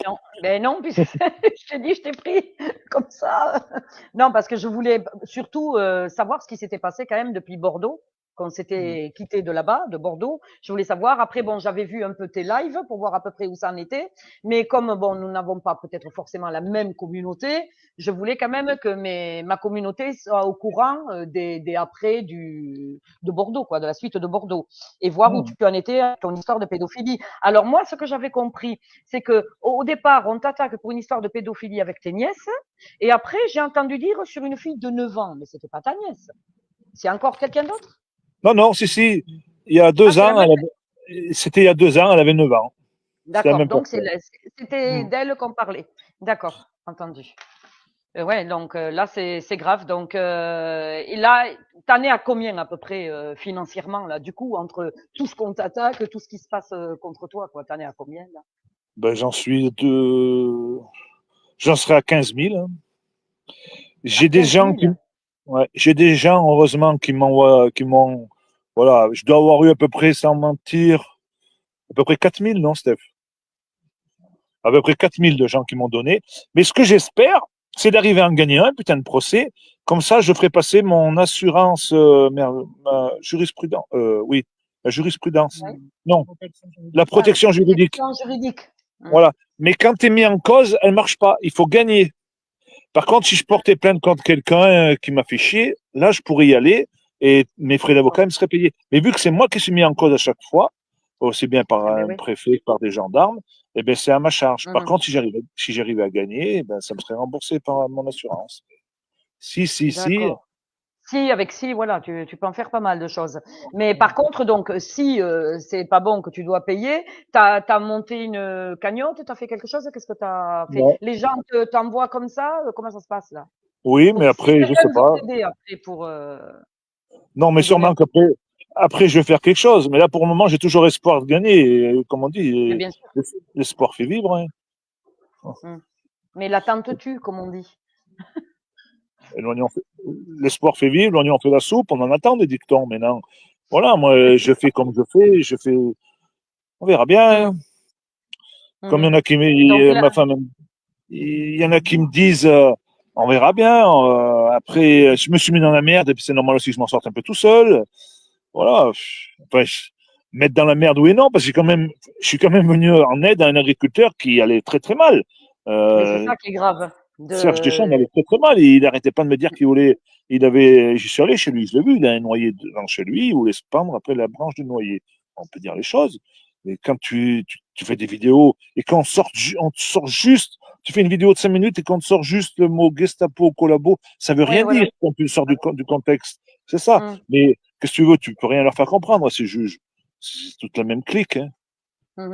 non, ben non, puisque je t'ai dit, je t'ai pris comme ça. Non, parce que je voulais surtout savoir ce qui s'était passé quand même depuis Bordeaux, quand on s'était quitté de là-bas, de Bordeaux. Je voulais savoir. Après, bon, j'avais vu un peu tes lives pour voir à peu près où ça en était. Mais comme bon, nous n'avons pas peut-être forcément la même communauté, je voulais quand même que ma communauté soit au courant des après de Bordeaux, quoi, de la suite de Bordeaux, et voir où tu en étais avec ton histoire de pédophilie. Alors moi, ce que j'avais compris, c'est que au départ, on t'attaque pour une histoire de pédophilie avec tes nièces, et après, j'ai entendu dire sur une fille de 9 ans, mais c'était pas ta nièce. C'est encore quelqu'un d'autre? Non, non, si, si. Il y a Ah, deux c'est la ans, même. c'était il y a 2 ans, elle avait 9 ans. C'était la D'accord. même Donc personne. c'était d'elle qu'on parlait. D'accord, entendu. Ouais, donc là c'est grave. Donc et là, t'en es à combien à peu près financièrement là, du coup, entre tout ce qu'on t'attaque, tout ce qui se passe contre toi, quoi. T'en es à combien là? Ben, j'en serai à 15 000. Hein. À J'ai des 15 gens qui, 000. ouais, j'ai des gens, heureusement, voilà, je dois avoir eu à peu près, sans mentir, à peu près 4 000, non, Steph? À peu près 4 000 de gens qui m'ont donné. Mais ce que j'espère, c'est d'arriver à en gagner un putain de procès. Comme ça, je ferai passer mon assurance, ma jurisprudence, oui, la jurisprudence. Ouais. Non, la Ah, la protection juridique. protection juridique. Voilà. Mais quand tu es mis en cause, elle marche pas. Il faut gagner. Par contre, si je portais plainte contre quelqu'un qui m'a fait chier, là, je pourrais y aller et mes frais d'avocat me seraient payés. Mais vu que c'est moi qui suis mis en cause à chaque fois, aussi bien par Ah ben un oui. préfet que par des gendarmes, eh ben, c'est à ma charge. Par Mhm. contre, si j'arrivais à gagner, eh ben, ça me serait remboursé par mon assurance. Si. D'accord. Si, avec si, voilà, tu peux en faire pas mal de choses. Mais par contre, donc, si c'est pas bon que tu dois payer, t'as monté une cagnotte, t'as fait quelque chose, qu'est-ce que t'as fait? Ouais. Les gens t'envoient comme ça, comment ça se passe là? Oui, mais Pour si après, je sais quelqu'un veut pas. t'aider après pour Non, mais te donner un sûrement coup. qu'après, je vais faire quelque chose. Mais là, pour le moment, j'ai toujours espoir de gagner. Et, comme on Mais dit, bien sûr. l'espoir fait vivre. Hein. Mm. Mais l'attente tue, comme on dit. Et l'oignon l'espoir fait vivre, l'oignon fait la soupe, on en attend des dictons maintenant. Voilà, moi, je fais comme je fais, on verra bien. Mm. Hein. Comme il y Mhm. en a Donc là, ma femme, il y en a qui me disent, on verra bien. Après, je me suis mis dans la merde et puis c'est normal aussi que je m'en sorte un peu tout seul. Voilà. Enfin, mettre dans la merde, oui et non, parce que je suis quand même venu en aide à un agriculteur qui allait très très mal. mais c'est Euh, ça qui est grave. Serge Deschamps, il De... allait très très mal. Il n'arrêtait pas de me dire j'y suis allé chez lui, je l'ai vu, il a un noyer devant chez lui, il voulait se pendre après la branche du noyer. On peut dire les choses. Mais quand tu fais des vidéos et on te sort juste, tu fais une vidéo de 5 minutes et qu'on te sort juste le mot Gestapo, collabo, ça veut Ouais, rien dire voilà. quand tu le sors du contexte. C'est ça. Mm. Mais qu'est-ce que tu veux, tu peux rien leur faire comprendre à ces juges. C'est toute la même clique. Hein. Mhm.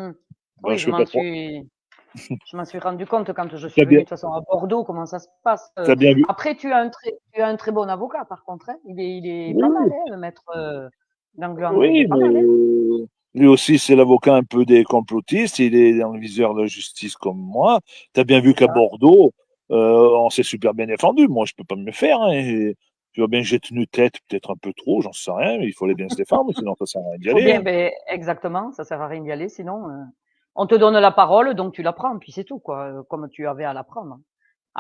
Ben, Oui, je fais pas trop. je m'en suis rendu compte quand je suis T'as venue bien, de toute façon à Bordeaux, comment ça se passe. t'as bien vu. Après, tu as un très bon avocat, par contre. Hein. Il est pas mal, Oui, hein, le maître Langlois. Il est oui, pas mais mal. Hein. lui aussi, c'est l'avocat un peu des complotistes. Il est dans le viseur de la justice comme moi. Tu as bien vu C'est qu'à ça. Bordeaux, on s'est super bien défendu. Moi, je peux pas me le faire. Hein. Et tu vois bien que j'ai tenu tête, peut-être un peu trop, j'en sais rien, mais il fallait bien se défendre, sinon ça sert à rien Il d'y faut aller. bien, Hein. ben, exactement. Ça sert à rien d'y aller, sinon on te donne la parole, donc tu la prends, puis c'est tout, quoi, comme tu avais à la prendre.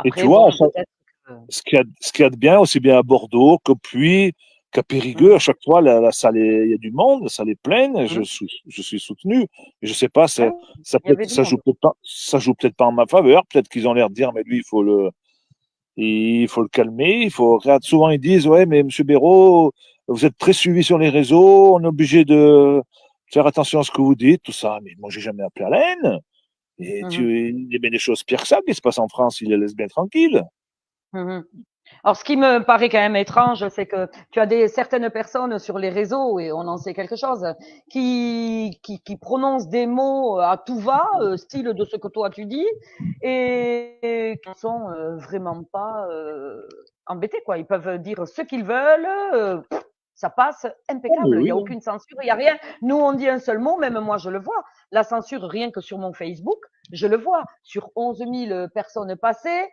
Et tu Après, vois, bon, peut-être que. ce qu'il y a de bien, aussi bien à Bordeaux qu'au Puy, qu'à Périgueux, Mhm, à chaque fois, la salle il y a du monde, la salle est pleine, mhm. je suis soutenu. Et je sais pas, Ouais, il y avait du monde. ça joue peut-être pas en ma faveur. Peut-être qu'ils ont l'air de dire, mais lui, il faut le calmer. Regarde, souvent ils disent, ouais, mais Monsieur Béraud, vous êtes très suivi sur les réseaux, on est obligé de faire attention à ce que vous dites, tout ça. Mais moi, j'ai jamais appelé à la haine. Mhm, Il y a bien des choses pires que ça qui se passent en France, il les laisse bien tranquilles. mhm. Alors, ce qui me paraît quand même étrange, c'est que tu as certaines personnes sur les réseaux, et on en sait quelque chose, qui prononcent des mots à tout va, style de ce que toi tu dis, et qui sont vraiment pas embêtés, quoi. Ils peuvent dire ce qu'ils veulent, ça passe Oh, mais impeccable. Il n'y oui, a hein. aucune censure, il n'y a rien. Nous, on dit un seul mot, même moi, je le vois. La censure, rien que sur mon Facebook, je le vois. Sur 11 000 personnes passées,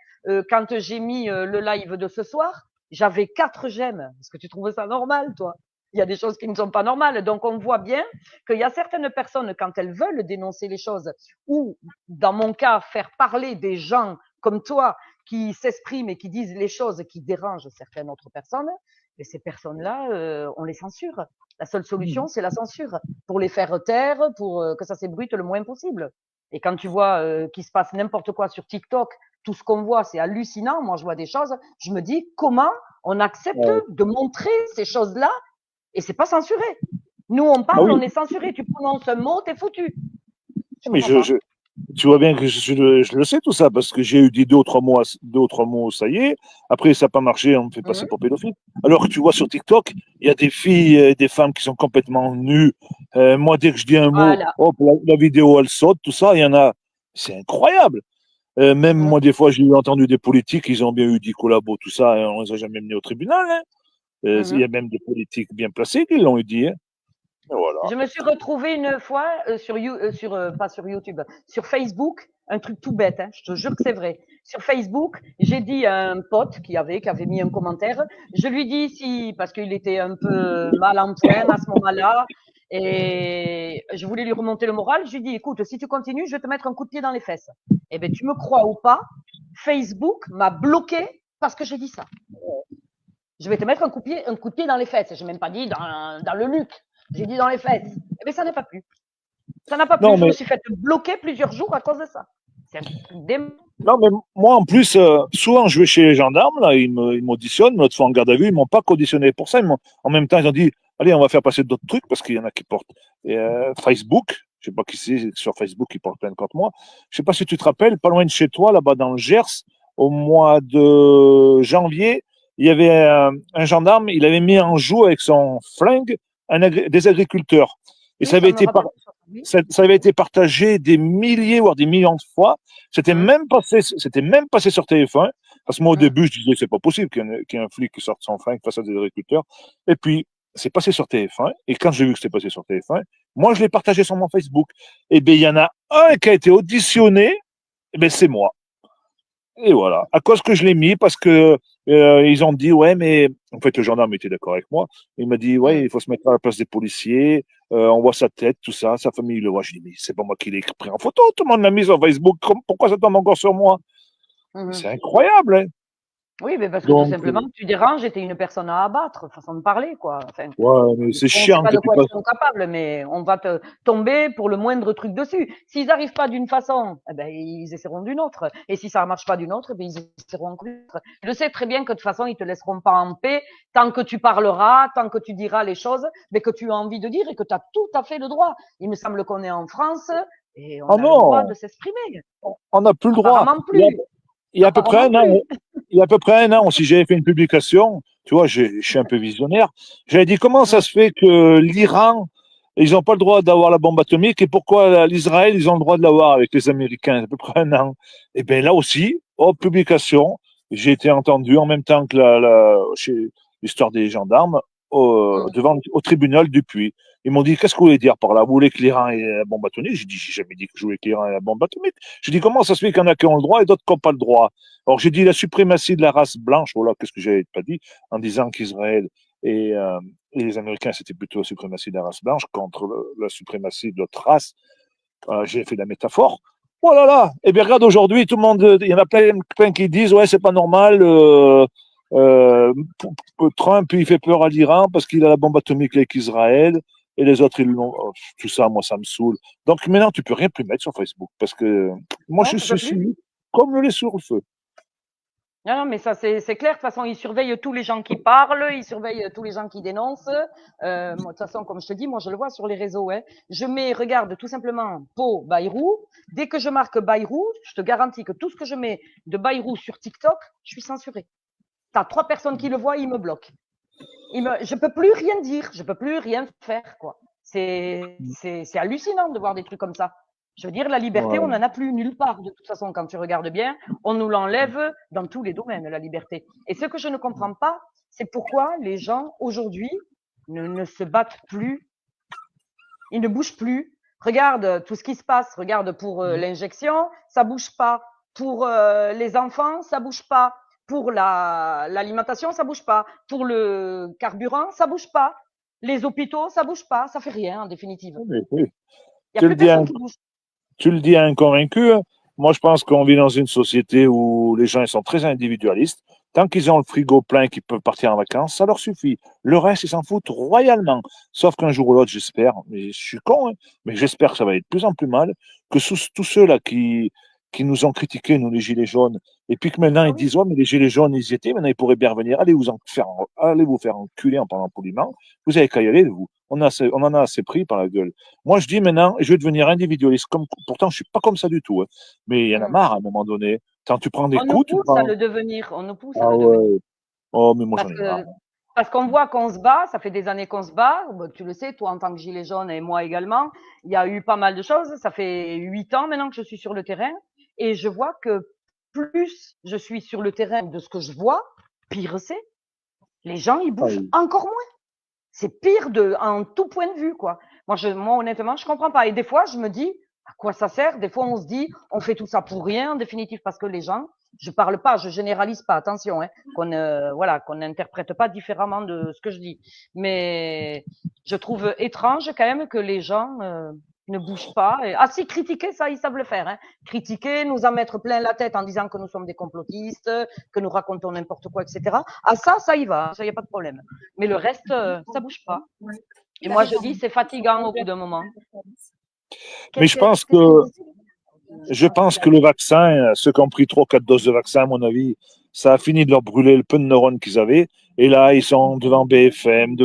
quand j'ai mis le live de ce soir, j'avais 4 j'aime. Est-ce que tu trouves ça normal, toi? Il y a des choses qui ne sont pas normales. Donc, on voit bien qu'il y a certaines personnes, quand elles veulent dénoncer les choses, ou, dans mon cas, faire parler des gens comme toi qui s'expriment et qui disent les choses qui dérangent certaines autres personnes, et ces personnes-là, on les censure. La seule solution, c'est la censure, pour les faire taire, pour que ça s'ébruite le moins possible. Et quand tu vois qu'il se passe n'importe quoi sur TikTok, tout ce qu'on voit, c'est hallucinant. Moi, je vois des choses, je me dis comment on accepte Ouais. de montrer ces choses-là et c'est pas censuré. Nous, on Bah parle, oui, on est censuré. Tu prononces un mot, t'es foutu. Je mais comprends pas. tu vois bien que je le sais tout ça, parce que j'ai eu dit deux ou trois mots, ça y est. Après, ça n'a pas marché, on me fait passer Mhm. pour pédophile. Alors que tu vois sur TikTok, il y a des filles et des femmes qui sont complètement nues. Moi, dès que je dis un mot, Voilà. hop, la vidéo, elle saute, tout ça, il y en a. C'est incroyable. Même Mhm. moi, des fois, j'ai entendu des politiques, ils ont bien eu des collabos, tout ça, et on les a jamais menés au tribunal, hein. Il y Mhm. a même des politiques bien placés qui l'ont eu dit, hein. Et voilà. Je me suis retrouvée une fois pas sur YouTube, sur Facebook, un truc tout bête, hein, je te jure que c'est vrai. Sur Facebook, j'ai dit à un pote qui avait mis un commentaire, je lui dis si, parce qu'il était un peu mal en point à ce moment-là, et je voulais lui remonter le moral, je lui dis, écoute, si tu continues, je vais te mettre un coup de pied dans les fesses. Eh ben, tu me crois ou pas, Facebook m'a bloqué parce que j'ai dit ça. Je vais te mettre un coup de pied dans les fesses. Je n'ai même pas dit dans le nuque. J'ai dit dans les fesses. Eh bien, ça n'a pas plu. Ça n'a pas plu. Non, Je me mais suis fait bloquer plusieurs jours à cause de ça. C'est un truc dément. Non, mais moi, en plus, souvent, je vais chez les gendarmes, là, ils m'auditionnent. L'autre fois, en garde à vue, ils m'ont pas conditionné pour ça. En même temps, ils ont dit, allez, on va faire passer d'autres trucs, parce qu'il y en a qui portent Facebook. Je sais pas qui c'est sur Facebook qui porte plainte contre moi. Je sais pas si tu te rappelles, pas loin de chez toi, là-bas dans le Gers, au mois de janvier, il y avait un gendarme, il avait mis en joue avec son flingue des agriculteurs. Et Oui, ça me rappelle. Oui. ça avait été partagé des milliers, voire des millions de fois. Hum, C'était même passé sur TF1. Parce que moi, au hum, début, je disais, c'est pas possible qu'il y ait un flic qui sorte son flingue face à des agriculteurs. Et puis, c'est passé sur TF1. Et quand j'ai vu que c'était passé sur TF1, moi, je l'ai partagé sur mon Facebook. Et bien, il y en a un qui a été auditionné. Et bien, c'est moi. Et voilà. À cause que je l'ai mis, parce que ils ont dit, ouais, mais en fait, le gendarme était d'accord avec moi. Il m'a dit, ouais, hum, il faut se mettre à la place des policiers. On voit sa tête, tout ça, sa famille le voit. Je dis, mais c'est pas moi qui l'ai pris en photo. Tout le monde l'a mis sur Facebook. Pourquoi ça tombe encore sur moi? hum. C'est incroyable, hein. Oui, mais parce que tout Donc, simplement, tu déranges et tu es une personne à abattre, façon de parler, quoi. Enfin, ouais, mais c'est on ne sait chiant pas que de tu quoi ils passes. sont capables, mais on va te tomber pour le moindre truc dessus. S'ils n'arrivent pas d'une façon, eh ben, ils essaieront d'une autre. Et si ça ne marche pas d'une autre, eh ben, ils essaieront encore d'une autre. Je sais très bien que de toute façon, ils te laisseront pas en paix tant que tu parleras, tant que tu diras les choses, mais que tu as envie de dire et que tu as tout à fait le droit. Il me semble qu'on est en France et on Oh a le droit non, de s'exprimer. on n'a plus le droit. Apparemment Il y a, plus. il y a à peu près Apparemment un an, plus. il y a à peu près un an, si j'avais fait une publication, tu vois, je suis un peu visionnaire, j'avais dit comment ça Hum, se fait que l'Iran, ils n'ont pas le droit d'avoir la bombe atomique et pourquoi l'Israël, ils ont le droit de l'avoir avec les Américains, à peu près un an. Et bien là aussi, hors publication, j'ai été entendu en même temps que chez l'histoire des gendarmes hum. au tribunal du Puy. Ils m'ont dit, qu'est-ce que vous voulez dire par là? Vous voulez que l'Iran ait la bombe atomique? J'ai dit, j'ai jamais dit que je voulais que l'Iran ait la bombe atomique. J'ai dit, comment ça se fait qu'il y en a qui ont le droit et d'autres qui n'ont pas le droit? Alors j'ai dit la suprématie de la race blanche, voilà, qu'est-ce que j'avais pas dit, en disant qu'Israël et, euh, et les Américains, c'était plutôt la suprématie de la race blanche contre la suprématie de l'autre race. J'ai fait la métaphore. Oh là là! Et bien regarde aujourd'hui, tout le monde, il y en a plein qui disent, ouais, c'est pas normal, euh, Trump, il fait peur à l'Iran parce qu'il a la bombe atomique avec Israël et les autres, ils l'ont. Oh, tout ça, moi, ça me saoule. Donc maintenant, tu peux rien plus mettre sur Facebook parce que moi, Non, je tu peux suis plus. suivi comme le lait sur le feu. Non, non, mais ça, c'est clair. De toute façon, ils surveillent tous les gens qui parlent, ils surveillent tous les gens qui dénoncent. Moi, de toute façon, comme je te dis, moi, je le vois sur les réseaux. Hein. Je mets, regarde, tout simplement, Pau, Bayrou. Dès que je marque Bayrou, je te garantis que tout ce que je mets de Bayrou sur TikTok, je suis censuré. T'as 3 personnes qui le voient, ils me bloquent. Je peux plus rien dire, je peux plus rien faire, quoi. C'est hallucinant de voir des trucs comme ça. Je veux dire, la liberté, on Ouais. n'en a plus nulle part. De toute façon, quand tu regardes bien, on nous l'enlève dans tous les domaines, la liberté. Et ce que je ne comprends pas, c'est pourquoi les gens, aujourd'hui, ne se battent plus, ils ne bougent plus. Regarde tout ce qui se passe. Regarde pour l'injection, ça bouge pas. Pour les enfants, ça bouge pas. Pour l'alimentation, ça bouge pas. Pour le carburant, ça bouge pas. Les hôpitaux, ça bouge pas. Ça fait rien, en définitive. Oui, oui. Il n'y a Tu le plus dis à personne un, qui bouge. tu le dis à un convaincu, hein. Moi, je pense qu'on vit dans une société où les gens ils sont très individualistes. Tant qu'ils ont le frigo plein, qu'ils peuvent partir en vacances, ça leur suffit. Le reste, ils s'en foutent royalement. Sauf qu'un jour ou l'autre, j'espère, mais je suis con, hein, mais j'espère que ça va être de plus en plus mal, que tous ceux-là qui nous ont critiqués, nous les gilets jaunes, et puis que maintenant Ah ils oui. disent, ouais, mais les gilets jaunes, ils y étaient, maintenant ils pourraient bien revenir, allez vous faire enculer en parlant poliment, vous avez qu'à y aller, vous. On en a assez pris par la gueule. Moi, je dis maintenant, je vais devenir individualiste. Pourtant, je suis pas comme ça du tout, hein. Mais il y en a Mm. marre à un moment donné. Quand tu prends des On nous coups, tu pousse à prends. le devenir, on nous pousse à Ah le devenir. ouais. Oh, mais moi, j'en Parce ai marre. que parce qu'on voit qu'on se bat, ça fait des années qu'on se bat. Bon, tu le sais, toi en tant que gilet jaune et moi également. Il y a eu pas mal de choses. Ça fait 8 ans maintenant que je suis sur le terrain et je vois que plus je suis sur le terrain de ce que je vois, pire c'est. Les gens, ils Ah bougent oui. encore moins. C'est pire en tout point de vue, quoi. Moi, honnêtement, je comprends pas. Et des fois, je me dis, à quoi ça sert? Des fois, on se dit, on fait tout ça pour rien, en définitive, parce que les gens, je parle pas, je généralise pas, attention, hein, voilà, qu'on n'interprète pas différemment de ce que je dis. Mais je trouve étrange quand même que les gens ne bougent pas. Ah si, critiquer, ça, ils savent le faire. Hein. Critiquer, nous en mettre plein la tête en disant que nous sommes des complotistes, que nous racontons n'importe quoi, etc. Ah ça y va, ça y a pas de problème. Mais le reste, ça bouge pas. Et moi, je dis, c'est fatigant au bout d'un moment. Mais Qu'est-ce que vous dites? je pense que le vaccin, ceux qui ont pris 3 ou 4 doses de vaccin, à mon avis, ça a fini de leur brûler le peu de neurones qu'ils avaient. Et là, ils sont devant BFM,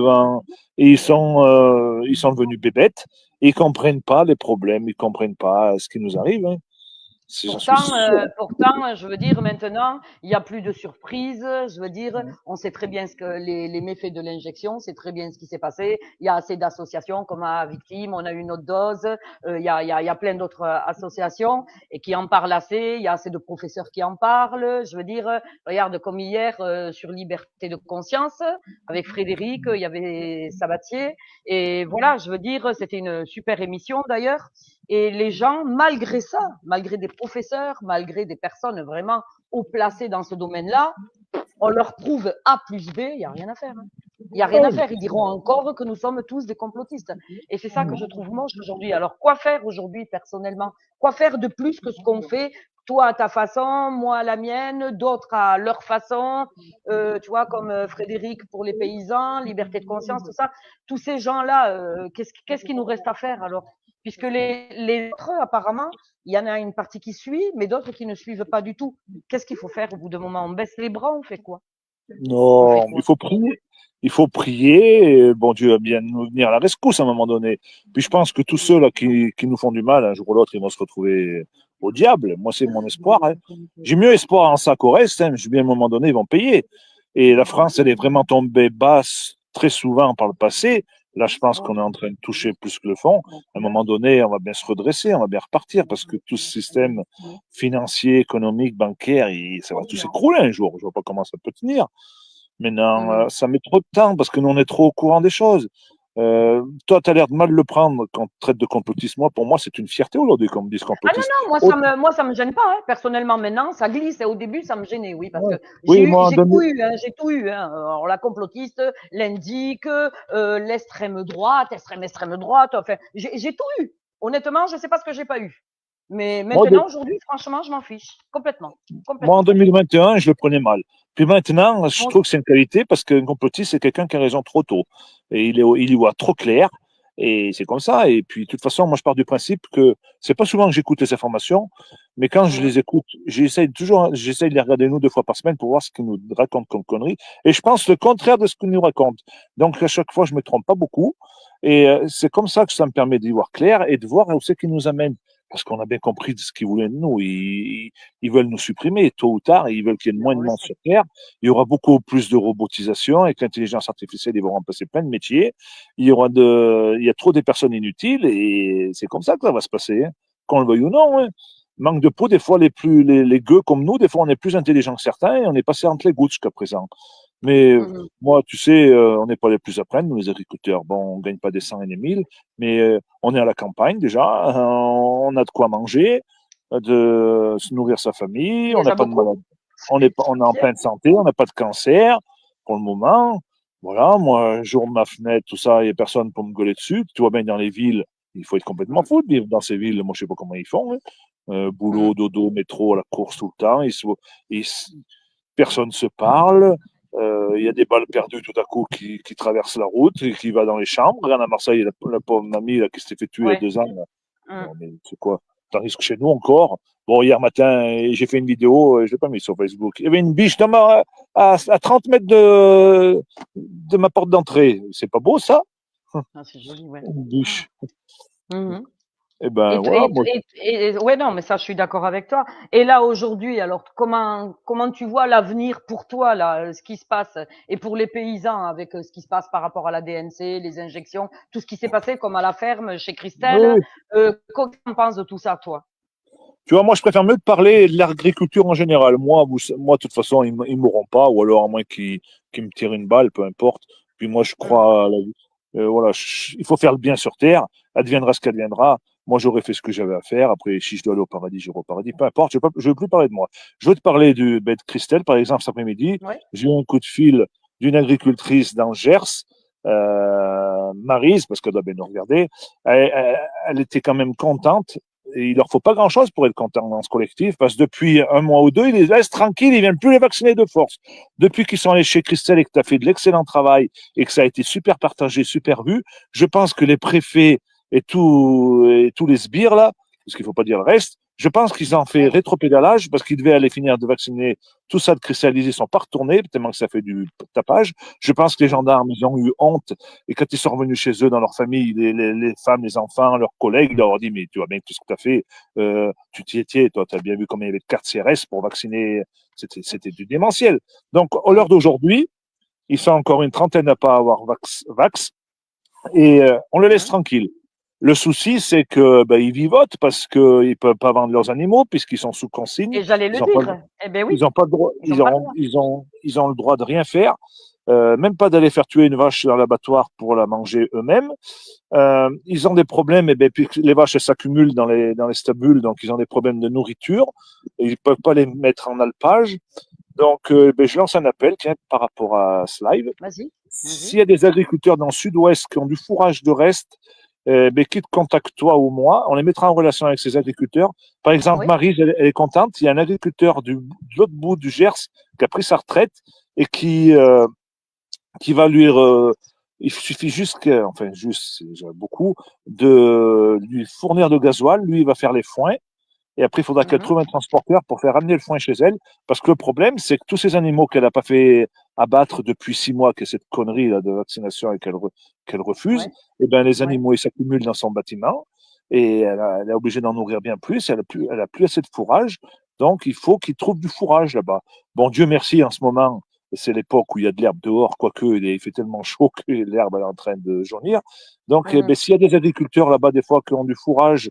et ils sont devenus bébêtes. Et ils comprennent pas les problèmes, ils comprennent pas ce qui nous arrive, hein. J'en suis sûr. Pourtant, je veux dire, maintenant, il n'y a plus de surprise. Je veux dire, on sait très bien ce que les méfaits de l'injection, c'est très bien ce qui s'est passé. Il y a assez d'associations comme à Victime, on a eu une autre dose. Il y a plein d'autres associations et qui en parlent assez. Il y a assez de professeurs qui en parlent. Je veux dire, regarde comme hier sur Liberté de conscience avec Frédéric, il y avait Sabatier et voilà, je veux dire, c'était une super émission d'ailleurs. Et les gens, malgré ça, malgré des professeurs, malgré des personnes vraiment haut placées dans ce domaine-là, on leur prouve A plus B, il n'y a rien à faire. Hein. Il n'y a rien à faire. Ils diront encore que nous sommes tous des complotistes. Et c'est ça que je trouve moche aujourd'hui. Alors, quoi faire aujourd'hui, personnellement? Quoi faire de plus que ce qu'on fait? Toi à ta façon, moi à la mienne, d'autres à leur façon, tu vois, comme Frédéric pour les paysans, liberté de conscience, tout ça. Tous ces gens-là, qu'est-ce qu'il nous reste à faire alors? Puisque les autres, apparemment, il y en a une partie qui suit, mais d'autres qui ne suivent pas du tout. Qu'est-ce qu'il faut faire au bout d'un moment? On baisse les bras, on fait quoi? On fait Non, il quoi? faut prier. Il faut prier. Et bon Dieu va bien nous venir à la rescousse à un moment donné. Puis je pense que tous ceux là qui nous font du mal, un jour ou l'autre, ils vont se retrouver au diable. Moi, c'est mon espoir, hein. J'ai mieux espoir en ça qu'au reste, hein. Je dis à un moment donné, ils vont payer. Et la France, elle est vraiment tombée basse très souvent par le passé. Là, je pense qu'on est en train de toucher plus que le fond. À un moment donné, on va bien se redresser, on va bien repartir parce que tout ce système financier, économique, bancaire, ça va tout s'écrouler un jour. Je vois pas comment ça peut tenir. Maintenant, Mmh. ça met trop de temps parce que nous, on est trop au courant des choses. Toi, tu as l'air de mal le prendre quand on te traite de complotiste. Moi, pour moi, c'est une fierté aujourd'hui qu'on me dise Ah non, complotiste. non, moi Oh, ça me gêne pas, hein. Personnellement, maintenant, ça glisse. Et au début, ça me gênait, oui, parce ouais. que Oui, moi, j'ai tout eu, hein, j'ai tout eu, hein. Alors, la complotiste, l'indique, extrême droite, enfin, j'ai tout eu. Honnêtement, je sais pas ce que j'ai pas eu. Mais moi, maintenant, aujourd'hui, franchement, je m'en fiche. Complètement. moi, en Complètement. 2021, je le prenais mal. Puis maintenant, je Moi trouve aussi. que c'est une qualité parce qu'un complotiste, c'est quelqu'un qui a raison trop tôt. Et il y voit trop clair. Et c'est comme ça. Et puis, de toute façon, moi, je pars du principe que c'est pas souvent que j'écoute les informations, mais quand je Mmh. les écoute, j'essaye de les regarder 1 ou 2 fois par semaine pour voir ce qu'ils nous racontent comme conneries. Et je pense le contraire de ce qu'ils nous racontent. Donc, à chaque fois, je me trompe pas beaucoup. Et c'est comme ça que ça me permet d'y voir clair et de voir où c'est qu'ils nous amènent. Parce qu'on a bien compris de ce qu'ils voulaient de nous. Ils veulent nous supprimer tôt ou tard. Ils veulent qu'il y ait Ben, moins on de le monde sait. sur Terre. Il y aura beaucoup plus de robotisation. Et que l'intelligence artificielle, ils vont remplacer plein de métiers. Il y a trop de personnes inutiles. Et c'est comme ça que ça va se passer, hein. qu'on le veuille ou non. Hein. Manque de peau, des fois, les gueux comme nous, des fois, on est plus intelligents que certains et on est passé entre les gouttes jusqu'à présent. Mais moi, tu sais, on n'est pas les plus à prendre, nous, les agriculteurs. Bon, on gagne pas des 100 et des 1000, mais on est à la campagne déjà, on a de quoi manger, de se nourrir sa famille, on n'a Déjà pas de beaucoup. maladie, on est en Bien. pleine santé, on n'a pas de cancer pour le moment. Voilà, moi, j'ouvre ma fenêtre, tout ça, il n'y a personne pour me gueuler dessus. Tu vois bien dans les villes, il faut être complètement fou de vivre dans ces villes. Moi, je sais pas comment ils font. Hein. Boulot, dodo, métro, à la course tout le temps. Personne se parle. Il y a des balles perdues tout à coup qui traversent la route et qui va dans les chambres. Regarde à Marseille, la pauvre mamie là, qui s'était fait tuer il y a Ouais. 2 ans. Là. Non, mais c'est quoi? Tandis que chez nous encore. Bon, hier matin, j'ai fait une vidéo, je l'ai pas mis sur Facebook. Il y avait une biche à 30 mètres de ma porte d'entrée. C'est pas beau, ça? Ah, c'est joli, ouais. Une biche. Mmh. Eh ben, Et, t- voilà, et, moi, ouais, non, mais ça, je suis d'accord avec toi. Et là, aujourd'hui, alors, comment tu vois l'avenir pour toi, là, ce qui se passe, et pour les paysans, avec ce qui se passe par rapport à la DNC, les injections, tout ce qui s'est passé, comme à la ferme, chez Christelle, oui. qu'en penses de tout ça, toi? Tu vois, moi, je préfère mieux te parler de l'agriculture en général. Moi, de toute façon, ils mourront pas, ou alors à moins qu'ils me tirent une balle, peu importe. Puis moi, je Mmh. crois à la vie. Voilà, il faut faire le bien sur terre. Adviendra ce qu'adviendra. Moi, j'aurais fait ce que j'avais à faire. Après, si je dois aller au paradis, j'irai au paradis. Peu importe. Je veux plus parler de moi. Je veux te parler de Christelle, par exemple, cet après-midi. Ouais. J'ai eu un coup de fil d'une agricultrice dans Gers, Maryse, parce qu'elle doit bien nous regarder. Elle était quand même contente. Et il leur faut pas grand-chose pour être content dans ce collectif, parce que depuis un mois ou deux, ils les laissent tranquilles, ils viennent plus les vacciner de force. Depuis qu'ils sont allés chez Christelle et que tu as fait de l'excellent travail et que ça a été super partagé, super vu, je pense que les préfets et tous les sbires là, parce qu'il faut pas dire le reste, je pense qu'ils ont fait Ouais. rétropédalage parce qu'ils devaient aller finir de vacciner tout ça de cristallisé, ils sont pas retournés, tellement que ça fait du tapage. Je pense que les gendarmes, ils ont eu honte et quand ils sont revenus chez eux, dans leur famille, les femmes, les enfants, leurs collègues, ils leur ont dit, mais tu vois bien tout ce que tu as fait, tu t'y étais, toi, tu as bien vu combien il y avait de cartes CRS pour vacciner, c'était du démentiel. Donc, au l'heure d'aujourd'hui, ils sont encore une trentaine à pas avoir vax et on le laisse Mmh. tranquille. Le souci, c'est que ben, ils vivotent parce qu'ils ne peuvent pas vendre leurs animaux puisqu'ils sont sous consigne. Et j'allais Ils le n'ont pas, dire. Eh ben ils oui, ont pas le droit, ils ont pas le droit. ils ont le droit de rien faire, même pas d'aller faire tuer une vache dans l'abattoir pour la manger eux-mêmes. Ils ont des problèmes, et ben, puis les vaches s'accumulent dans les stabules, donc ils ont des problèmes de nourriture. Et ils ne peuvent pas les mettre en alpage. Donc, ben, je lance un appel tiens, par rapport à ce live. Vas-y, vas-y. S'il y a des agriculteurs dans le sud-ouest qui ont du fourrage de reste, ben, qu'ils te contactent toi ou moi, on les mettra en relation avec ces agriculteurs. Par exemple, Oui, Marie, elle est contente. Il y a un agriculteur de l'autre bout du Gers qui a pris sa retraite et qui va lui. Il suffit juste, enfin, juste, c'est déjà beaucoup, de lui fournir de gasoil. Lui, il va faire les foins. Et après, il faudra qu'elle mmh, trouve un transporteur pour faire ramener le foin chez elle. Parce que le problème, c'est que tous ces animaux qu'elle n'a pas fait abattre depuis 6 mois, que cette connerie là, de vaccination et qu'elle refuse, ouais, eh ben, les ouais. animaux ils s'accumulent dans son bâtiment. Et elle est obligée d'en nourrir bien plus. Elle a plus assez de fourrage. Donc, il faut qu'il trouve du fourrage là-bas. Bon, Dieu merci, en ce moment, c'est l'époque où il y a de l'herbe dehors, quoique il fait tellement chaud que l'herbe est en train de jaunir. Donc, eh Mmh. ben, s'il y a des agriculteurs là-bas, des fois, qui ont du fourrage,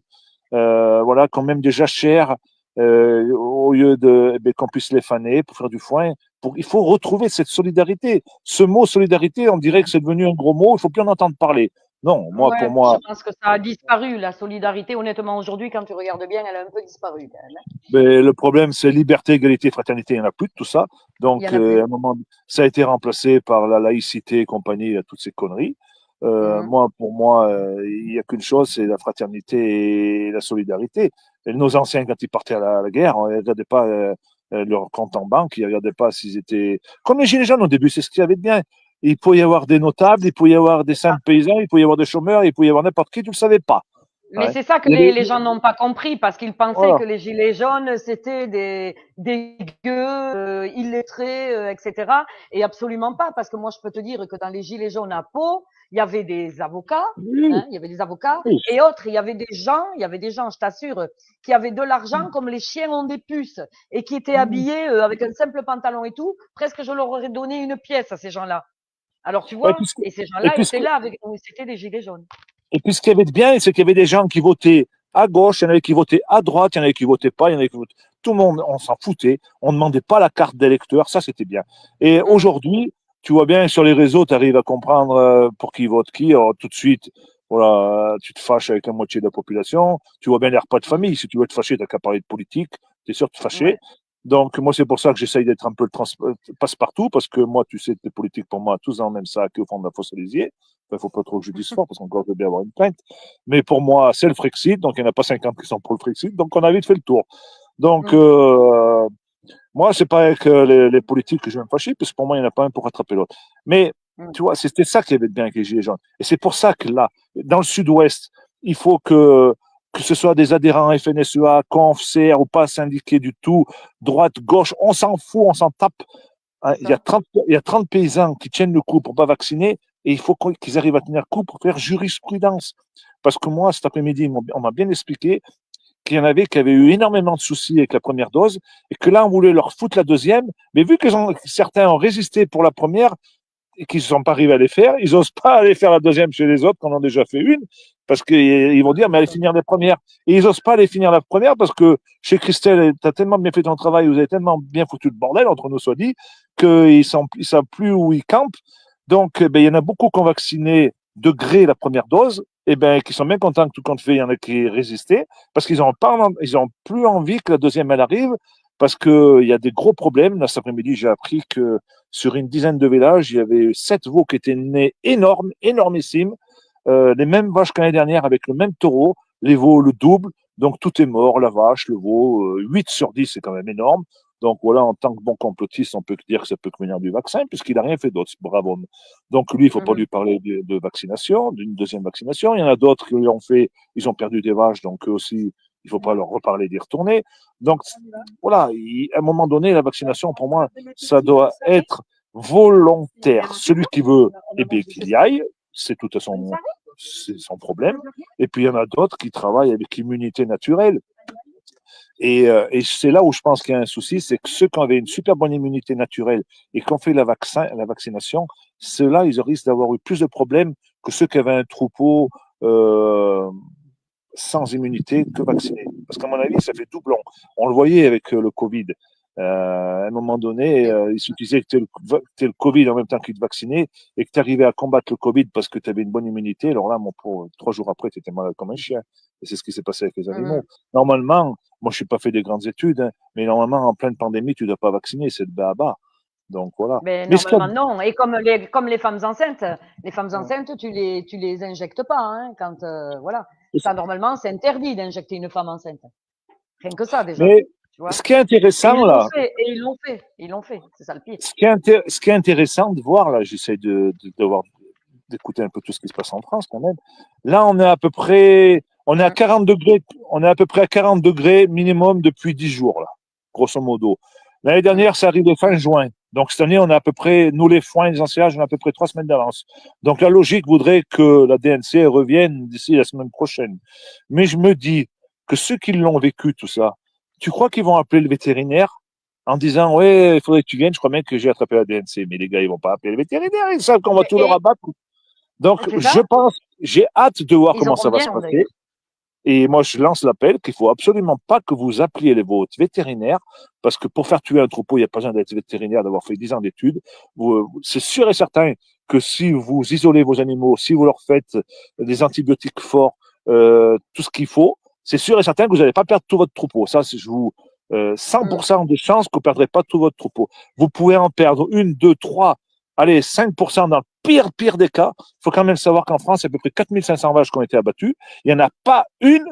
voilà, quand même des jachères, au lieu de eh ben, qu'on puisse les faner pour faire du foin. Il faut retrouver cette solidarité. Ce mot solidarité, on dirait que c'est devenu un gros mot, il faut plus en entendre parler. Non, moi, pour Ouais, je moi, pense que ça a disparu, la solidarité. Honnêtement, aujourd'hui, quand tu regardes bien, elle a un peu disparu quand même, hein. ben, le problème, c'est liberté, égalité, fraternité, il n'y en a plus de tout ça. Il y Donc, en a plus. à un moment, ça a été remplacé par la laïcité et compagnie, toutes ces conneries. Mmh. Pour moi, il n'y a qu'une chose, c'est la fraternité et la solidarité. Et nos anciens, quand ils partaient à la guerre, ils ne regardaient pas leur compte en banque, ils ne regardaient pas s'ils étaient... Comme les Gilets jaunes au début, c'est ce qu'il y avait de bien. Il pouvait y avoir des notables, il pouvait y avoir des simples paysans, il pouvait y avoir des chômeurs, il pouvait y avoir n'importe qui, tu ne le savais pas. Mais Ouais. c'est ça que Il y avait- les gens n'ont pas compris parce qu'ils pensaient voilà. que les gilets jaunes, c'était des gueux, illettrés, etc. Et absolument pas, parce que moi, je peux te dire que dans les gilets jaunes à Pau, il y avait des avocats, Oui, hein, il y avait des avocats oui. et autres. Il y avait des gens, je t'assure, qui avaient de l'argent comme les chiens ont des puces et qui étaient habillés avec un simple pantalon et tout. Presque, je leur aurais donné une pièce à ces gens-là. Alors, tu Ouais, vois, et ces et gens-là puisque, étaient là avec, c'était des gilets jaunes. Et puis ce qu'il y avait de bien, c'est qu'il y avait des gens qui votaient à gauche, il y en avait qui votaient à droite, il y en avait qui votaient pas, il y en avait qui votaient. Tout le monde, on s'en foutait. On ne demandait pas la carte d'électeur, ça c'était bien. Et aujourd'hui, tu vois bien sur les réseaux, tu arrives à comprendre pour qui vote qui. Alors, tout de suite, voilà, tu te fâches avec la moitié de la population. Tu vois bien les repas de famille. Si tu veux te fâcher, t'as qu'à parler de politique. T'es sûr de te fâcher. Ouais. Donc, moi, c'est pour ça que j'essaye d'être un peu le passe-partout, parce que moi, tu sais, les politiques, pour moi, tous dans le même sac, au fond de la fosse Élysée. Il faut pas trop que je dise fort, parce qu'encore, je veux bien avoir une plainte. Mais pour moi, c'est le Frexit, donc il n'y en a pas 50 qui sont pour le Frexit, donc on a vite fait le tour. Donc, moi, c'est pas avec les politiques que je vais me fâcher, parce que pour moi, il n'y en a pas un pour rattraper l'autre. Mais, tu vois, c'était ça qui avait de bien avec les Gilets jaunes. Et c'est pour ça que là, dans le sud-ouest, il faut que ce soit des adhérents FNSEA, conf, CR ou pas syndiqués du tout, droite, gauche, on s'en fout, on s'en tape. Il y a 30 paysans qui tiennent le coup pour pas vacciner, et il faut qu'ils arrivent à tenir le coup pour faire jurisprudence. Parce que moi, cet après-midi, on m'a bien expliqué qu'il y en avait qui avaient eu énormément de soucis avec la première dose, et que là, on voulait leur foutre la deuxième, mais vu que certains ont résisté pour la première, et qu'ils ne sont pas arrivés à les faire, ils n'osent pas aller faire la deuxième chez les autres, qu'on en a déjà fait une, parce qu'ils vont dire, mais allez finir les premières. Et ils n'osent pas aller finir la première, parce que chez Christelle, tu as tellement bien fait ton travail, vous avez tellement bien foutu le bordel, entre nous soit dit, qu'ils ne savent plus où ils campent. Donc, il y en a beaucoup qui ont vacciné de gré la première dose, et qui sont bien contents que tout compte fait, il y en a qui résistaient, parce qu'ils n'ont plus envie que la deuxième, elle arrive, parce qu'il y a des gros problèmes. Là, cet après-midi, j'ai appris que sur une dizaine de villages, il y avait 7 veaux qui étaient nés énormes, énormissimes, les mêmes vaches qu'année dernière avec le même taureau, les veaux le double, donc tout est mort, la vache, le veau, 8 sur 10, c'est quand même énorme. Donc voilà, en tant que bon complotiste, on peut dire que ça peut venir du vaccin, puisqu'il n'a rien fait d'autre, ce brave homme. Donc lui, il ne faut pas lui parler de vaccination, d'une deuxième vaccination. Il y en a d'autres qui l'ont fait, ils ont perdu des vaches, donc eux aussi, il ne faut pas leur reparler d'y retourner. Donc voilà, à un moment donné, la vaccination, pour moi, ça doit être volontaire. Celui qui veut, eh bien, qu'il y aille, c'est tout à c'est son problème. Et puis il y en a d'autres qui travaillent avec l'immunité naturelle. Et c'est là où je pense qu'il y a un souci, c'est que ceux qui avaient une super bonne immunité naturelle et qui ont fait la vaccination, ceux-là, ils risquent d'avoir eu plus de problèmes que ceux qui avaient un troupeau sans immunité que vaccinés. Parce qu'à mon avis, ça fait doublon. On le voyait avec le Covid. À un moment donné, il suffisait que tu aies le Covid en même temps que tu te vaccinais et que tu arrivais à combattre le Covid parce que tu avais une bonne immunité. Alors là, 3 jours après, tu étais malade comme un chien. Et c'est ce qui s'est passé avec les animaux. Normalement, moi, je n'ai pas fait des grandes études, hein, mais normalement, en pleine pandémie, tu ne dois pas vacciner. C'est le bas à bas. Donc voilà. Mais Mais normalement, non. Et comme les femmes enceintes, tu les injectes pas, hein, quand, voilà. Ça, normalement, c'est interdit d'injecter une femme enceinte. Rien que ça, déjà. Mais Tu vois? ce qui est intéressant, là, Et ils l'ont fait. Ils l'ont fait. C'est ça le pire. ce qui est intéressant de voir, là, j'essaie d'écouter un peu tout ce qui se passe en France quand même. Là, on est à peu près, on est à 40 degrés, on est à peu près à 40 degrés minimum depuis 10 jours, là, grosso modo. L'année dernière, ça arrivait fin juin. Donc, cette année, on a à peu près, nous, les foins, les ensillages, on a à peu près 3 semaines d'avance. Donc, la logique voudrait que la DNC revienne d'ici la semaine prochaine. Mais je me dis que ceux qui l'ont vécu, tout ça, tu crois qu'ils vont appeler le vétérinaire en disant, ouais, il faudrait que tu viennes, je crois bien que j'ai attrapé la DNC. Mais les gars, ils vont pas appeler le vétérinaire, ils savent qu'on va tout leur abattre. Donc, je pense, j'ai hâte de voir comment ça va se passer. Et moi, je lance l'appel qu'il faut absolument pas que vous appeliez votre vétérinaire, parce que pour faire tuer un troupeau, il n'y a pas besoin d'être vétérinaire, d'avoir fait 10 ans d'études. C'est sûr et certain que si vous isolez vos animaux, si vous leur faites des antibiotiques forts, tout ce qu'il faut, c'est sûr et certain que vous n'allez pas perdre tout votre troupeau. Ça, je vous 100% de chances que vous ne perdrez pas tout votre troupeau. Vous pouvez en perdre 1, 2, 3, allez, 5% dans le pire des cas. Il faut quand même savoir qu'en France, il y a à peu près 4500 vaches qui ont été abattues. Il n'y en a pas une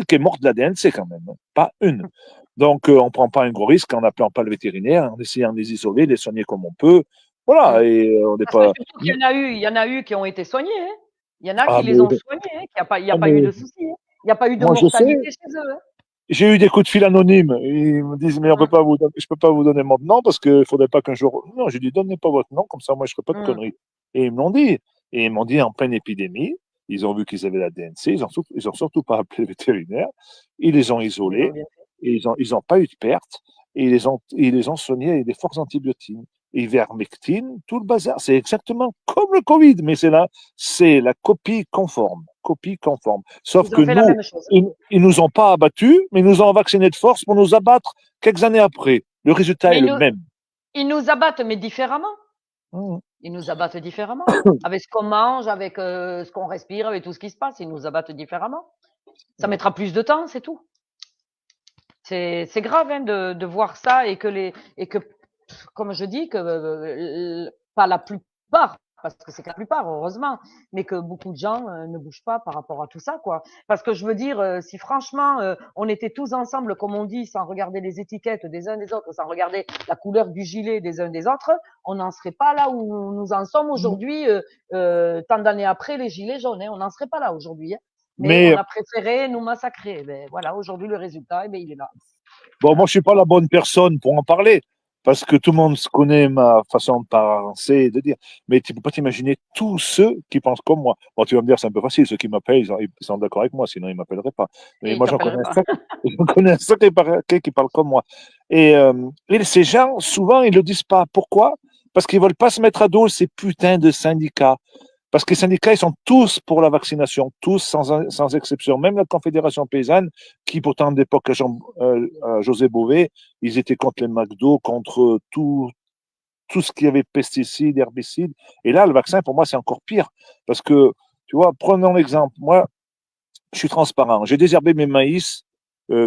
qui est morte de la DNC quand même. Pas une. Donc, on ne prend pas un gros risque en n'appelant pas le vétérinaire, en essayant de les isoler, de les soigner comme on peut. Voilà. Et on n'est pas. Il y en a eu qui ont été soignés. Hein. Il y en a qui les ont soignés. Il n'y a pas eu de souci. Hein. Il n'y a pas eu de mortalité chez eux. Hein. J'ai eu des coups de fil anonymes. Ils me disent, mais je peux pas vous donner mon nom parce qu'il faudrait pas qu'un jour. Non, j'ai dit, donnez pas votre nom, comme ça, moi, je ferai pas de conneries. Et ils me l'ont dit. Et ils m'ont dit, en pleine épidémie, ils ont vu qu'ils avaient la DNC, ils ont surtout pas appelé le vétérinaire. Ils les ont isolés. Et ils ont pas eu de perte. Et ils les ont soignés avec des forts antibiotiques. ivermectine, tout le bazar. C'est exactement comme le Covid, mais c'est la copie conforme. Copie conforme. Sauf Ils que ont fait la nous, même chose. ils nous ont pas abattus, mais ils nous ont vaccinés de force pour nous abattre quelques années après. Le résultat est Mais le même. ils nous abattent, mais différemment. Mmh. Ils nous abattent différemment. Avec ce qu'on mange, avec ce qu'on respire, avec tout ce qui se passe, ils nous abattent différemment. Ça mettra plus de temps, c'est tout. C'est grave hein, de voir ça et que comme je dis que pas la plupart parce que c'est que la plupart heureusement mais que beaucoup de gens ne bougent pas par rapport à tout ça quoi parce que je veux dire si franchement on était tous ensemble comme on dit sans regarder les étiquettes des uns des autres sans regarder la couleur du gilet des uns des autres on n'en serait pas là où nous en sommes aujourd'hui tant d'années après les gilets jaunes hein, on n'en serait pas là aujourd'hui hein. Mais Mais on a préféré nous massacrer. Ben, voilà, aujourd'hui, le résultat, eh ben, il est là. bon, moi, Hein. je suis pas la bonne personne pour en parler, parce que tout le monde connaît ma façon de penser et de dire. Mais tu peux pas t'imaginer tous ceux qui pensent comme moi. Bon, tu vas me dire, c'est un peu facile. Ceux qui m'appellent, ils sont d'accord avec moi, sinon ils m'appelleraient pas. Mais Et il moi, j'en t'appellerait connais un pas. seul, j'en connais un seul qui parle comme moi. Et ces gens, souvent, ils le disent pas. Pourquoi? Parce qu'ils veulent pas se mettre à dos ces putains de syndicats. Parce que les syndicats, ils sont tous pour la vaccination, tous sans exception. Même la Confédération paysanne, qui pourtant d'époque à José Bové, ils étaient contre les McDo, contre tout ce qui avait pesticides, herbicides. Et là, le vaccin, pour moi, c'est encore pire. Parce que, tu vois, prenons l'exemple. Moi, je suis transparent. J'ai désherbé mes maïs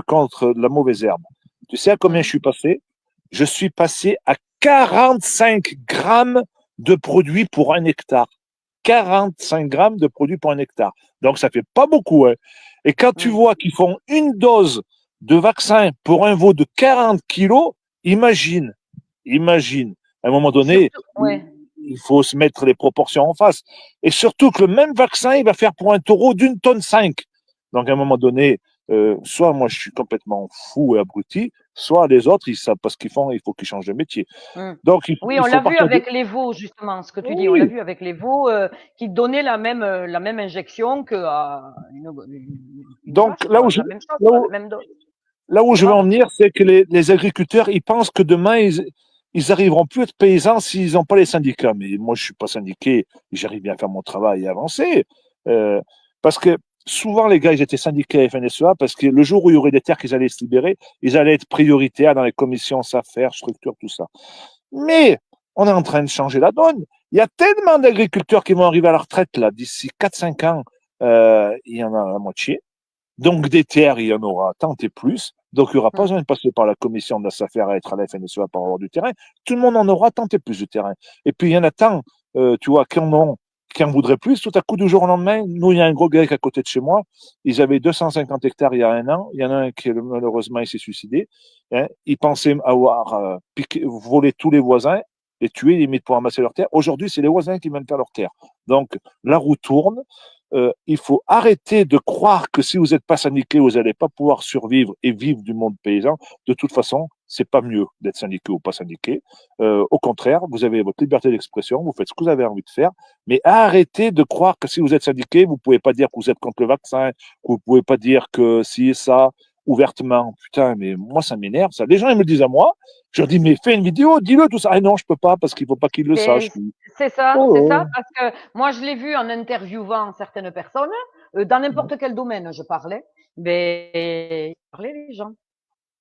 contre la mauvaise herbe. Tu sais à combien je suis passé? Je suis passé à 45 grammes de produits pour un hectare. 45 grammes de produits pour un hectare. Donc, ça fait pas beaucoup. Hein. Et quand tu vois qu'ils font une dose de vaccin pour un veau de 40 kilos, imagine. À un moment donné, Surtout, ouais. il faut se mettre les proportions en face. Et surtout que le même vaccin, il va faire pour un taureau d'une tonne 5. Donc, à un moment donné, soit moi, je suis complètement fou et abruti, soit les autres, ils savent pas ce qu'ils font, il faut qu'ils changent de métier. Donc, Oui, il on faut l'a vu partir de... avec les veaux, justement, ce que tu dis. On l'a Oui. vu avec les veaux qui donnaient la même injection qu'à une Donc, vache, quoi. La même chose, là quoi, où, la même dose. là où C'est je veux en grave. venir, c'est que les agriculteurs, ils pensent que demain, ils arriveront plus à être paysans s'ils n'ont pas les syndicats. Mais moi, je suis pas syndiqué, j'arrive bien à faire mon travail et avancer. Euh, parce que souvent, les gars, ils étaient syndiqués à FNSEA parce que le jour où il y aurait des terres qu'ils allaient se libérer, ils allaient être prioritaires dans les commissions SAFER, structures, tout ça. Mais on est en train de changer la donne. Il y a tellement d'agriculteurs qui vont arriver à la retraite là d'ici 4-5 ans. Il y en a la moitié. Donc, des terres, il y en aura tant et plus. Donc, il n'y aura pas besoin de passer par la commission de la SAFER à être à la FNSEA pour avoir du terrain. Tout le monde en aura tant et plus de terrain. Et puis, il y en a tant, tu vois, qui en voudraient plus. Tout à coup, du jour au lendemain, nous, il y a un gros grec à côté de chez moi. Ils avaient 250 hectares il y a un an. Il y en a un qui, malheureusement, il s'est suicidé. Hein. Ils pensaient avoir volé tous les voisins, les tuer, limite pour ramasser leurs terres. Aujourd'hui, c'est les voisins qui viennent faire leurs terres. Donc, la roue tourne. Il faut arrêter de croire que si vous n'êtes pas syndiqué, vous n'allez pas pouvoir survivre et vivre du monde paysan. De toute façon, c'est pas mieux d'être syndiqué ou pas syndiqué. Au contraire, vous avez votre liberté d'expression, vous faites ce que vous avez envie de faire, mais arrêtez de croire que si vous êtes syndiqué, vous pouvez pas dire que vous êtes contre le vaccin, que vous pouvez pas dire que si et ça ouvertement. Putain, mais moi ça m'énerve ça. Les gens ils me le disent à moi, je leur dis mais fais une vidéo, dis-le tout ça. Ah non, je peux pas parce qu'il faut pas qu'ils le Mais sachent. c'est ça, Oh, parce que moi je l'ai vu en interviewant certaines personnes, dans n'importe quel domaine je parlais, mais parlaient les gens.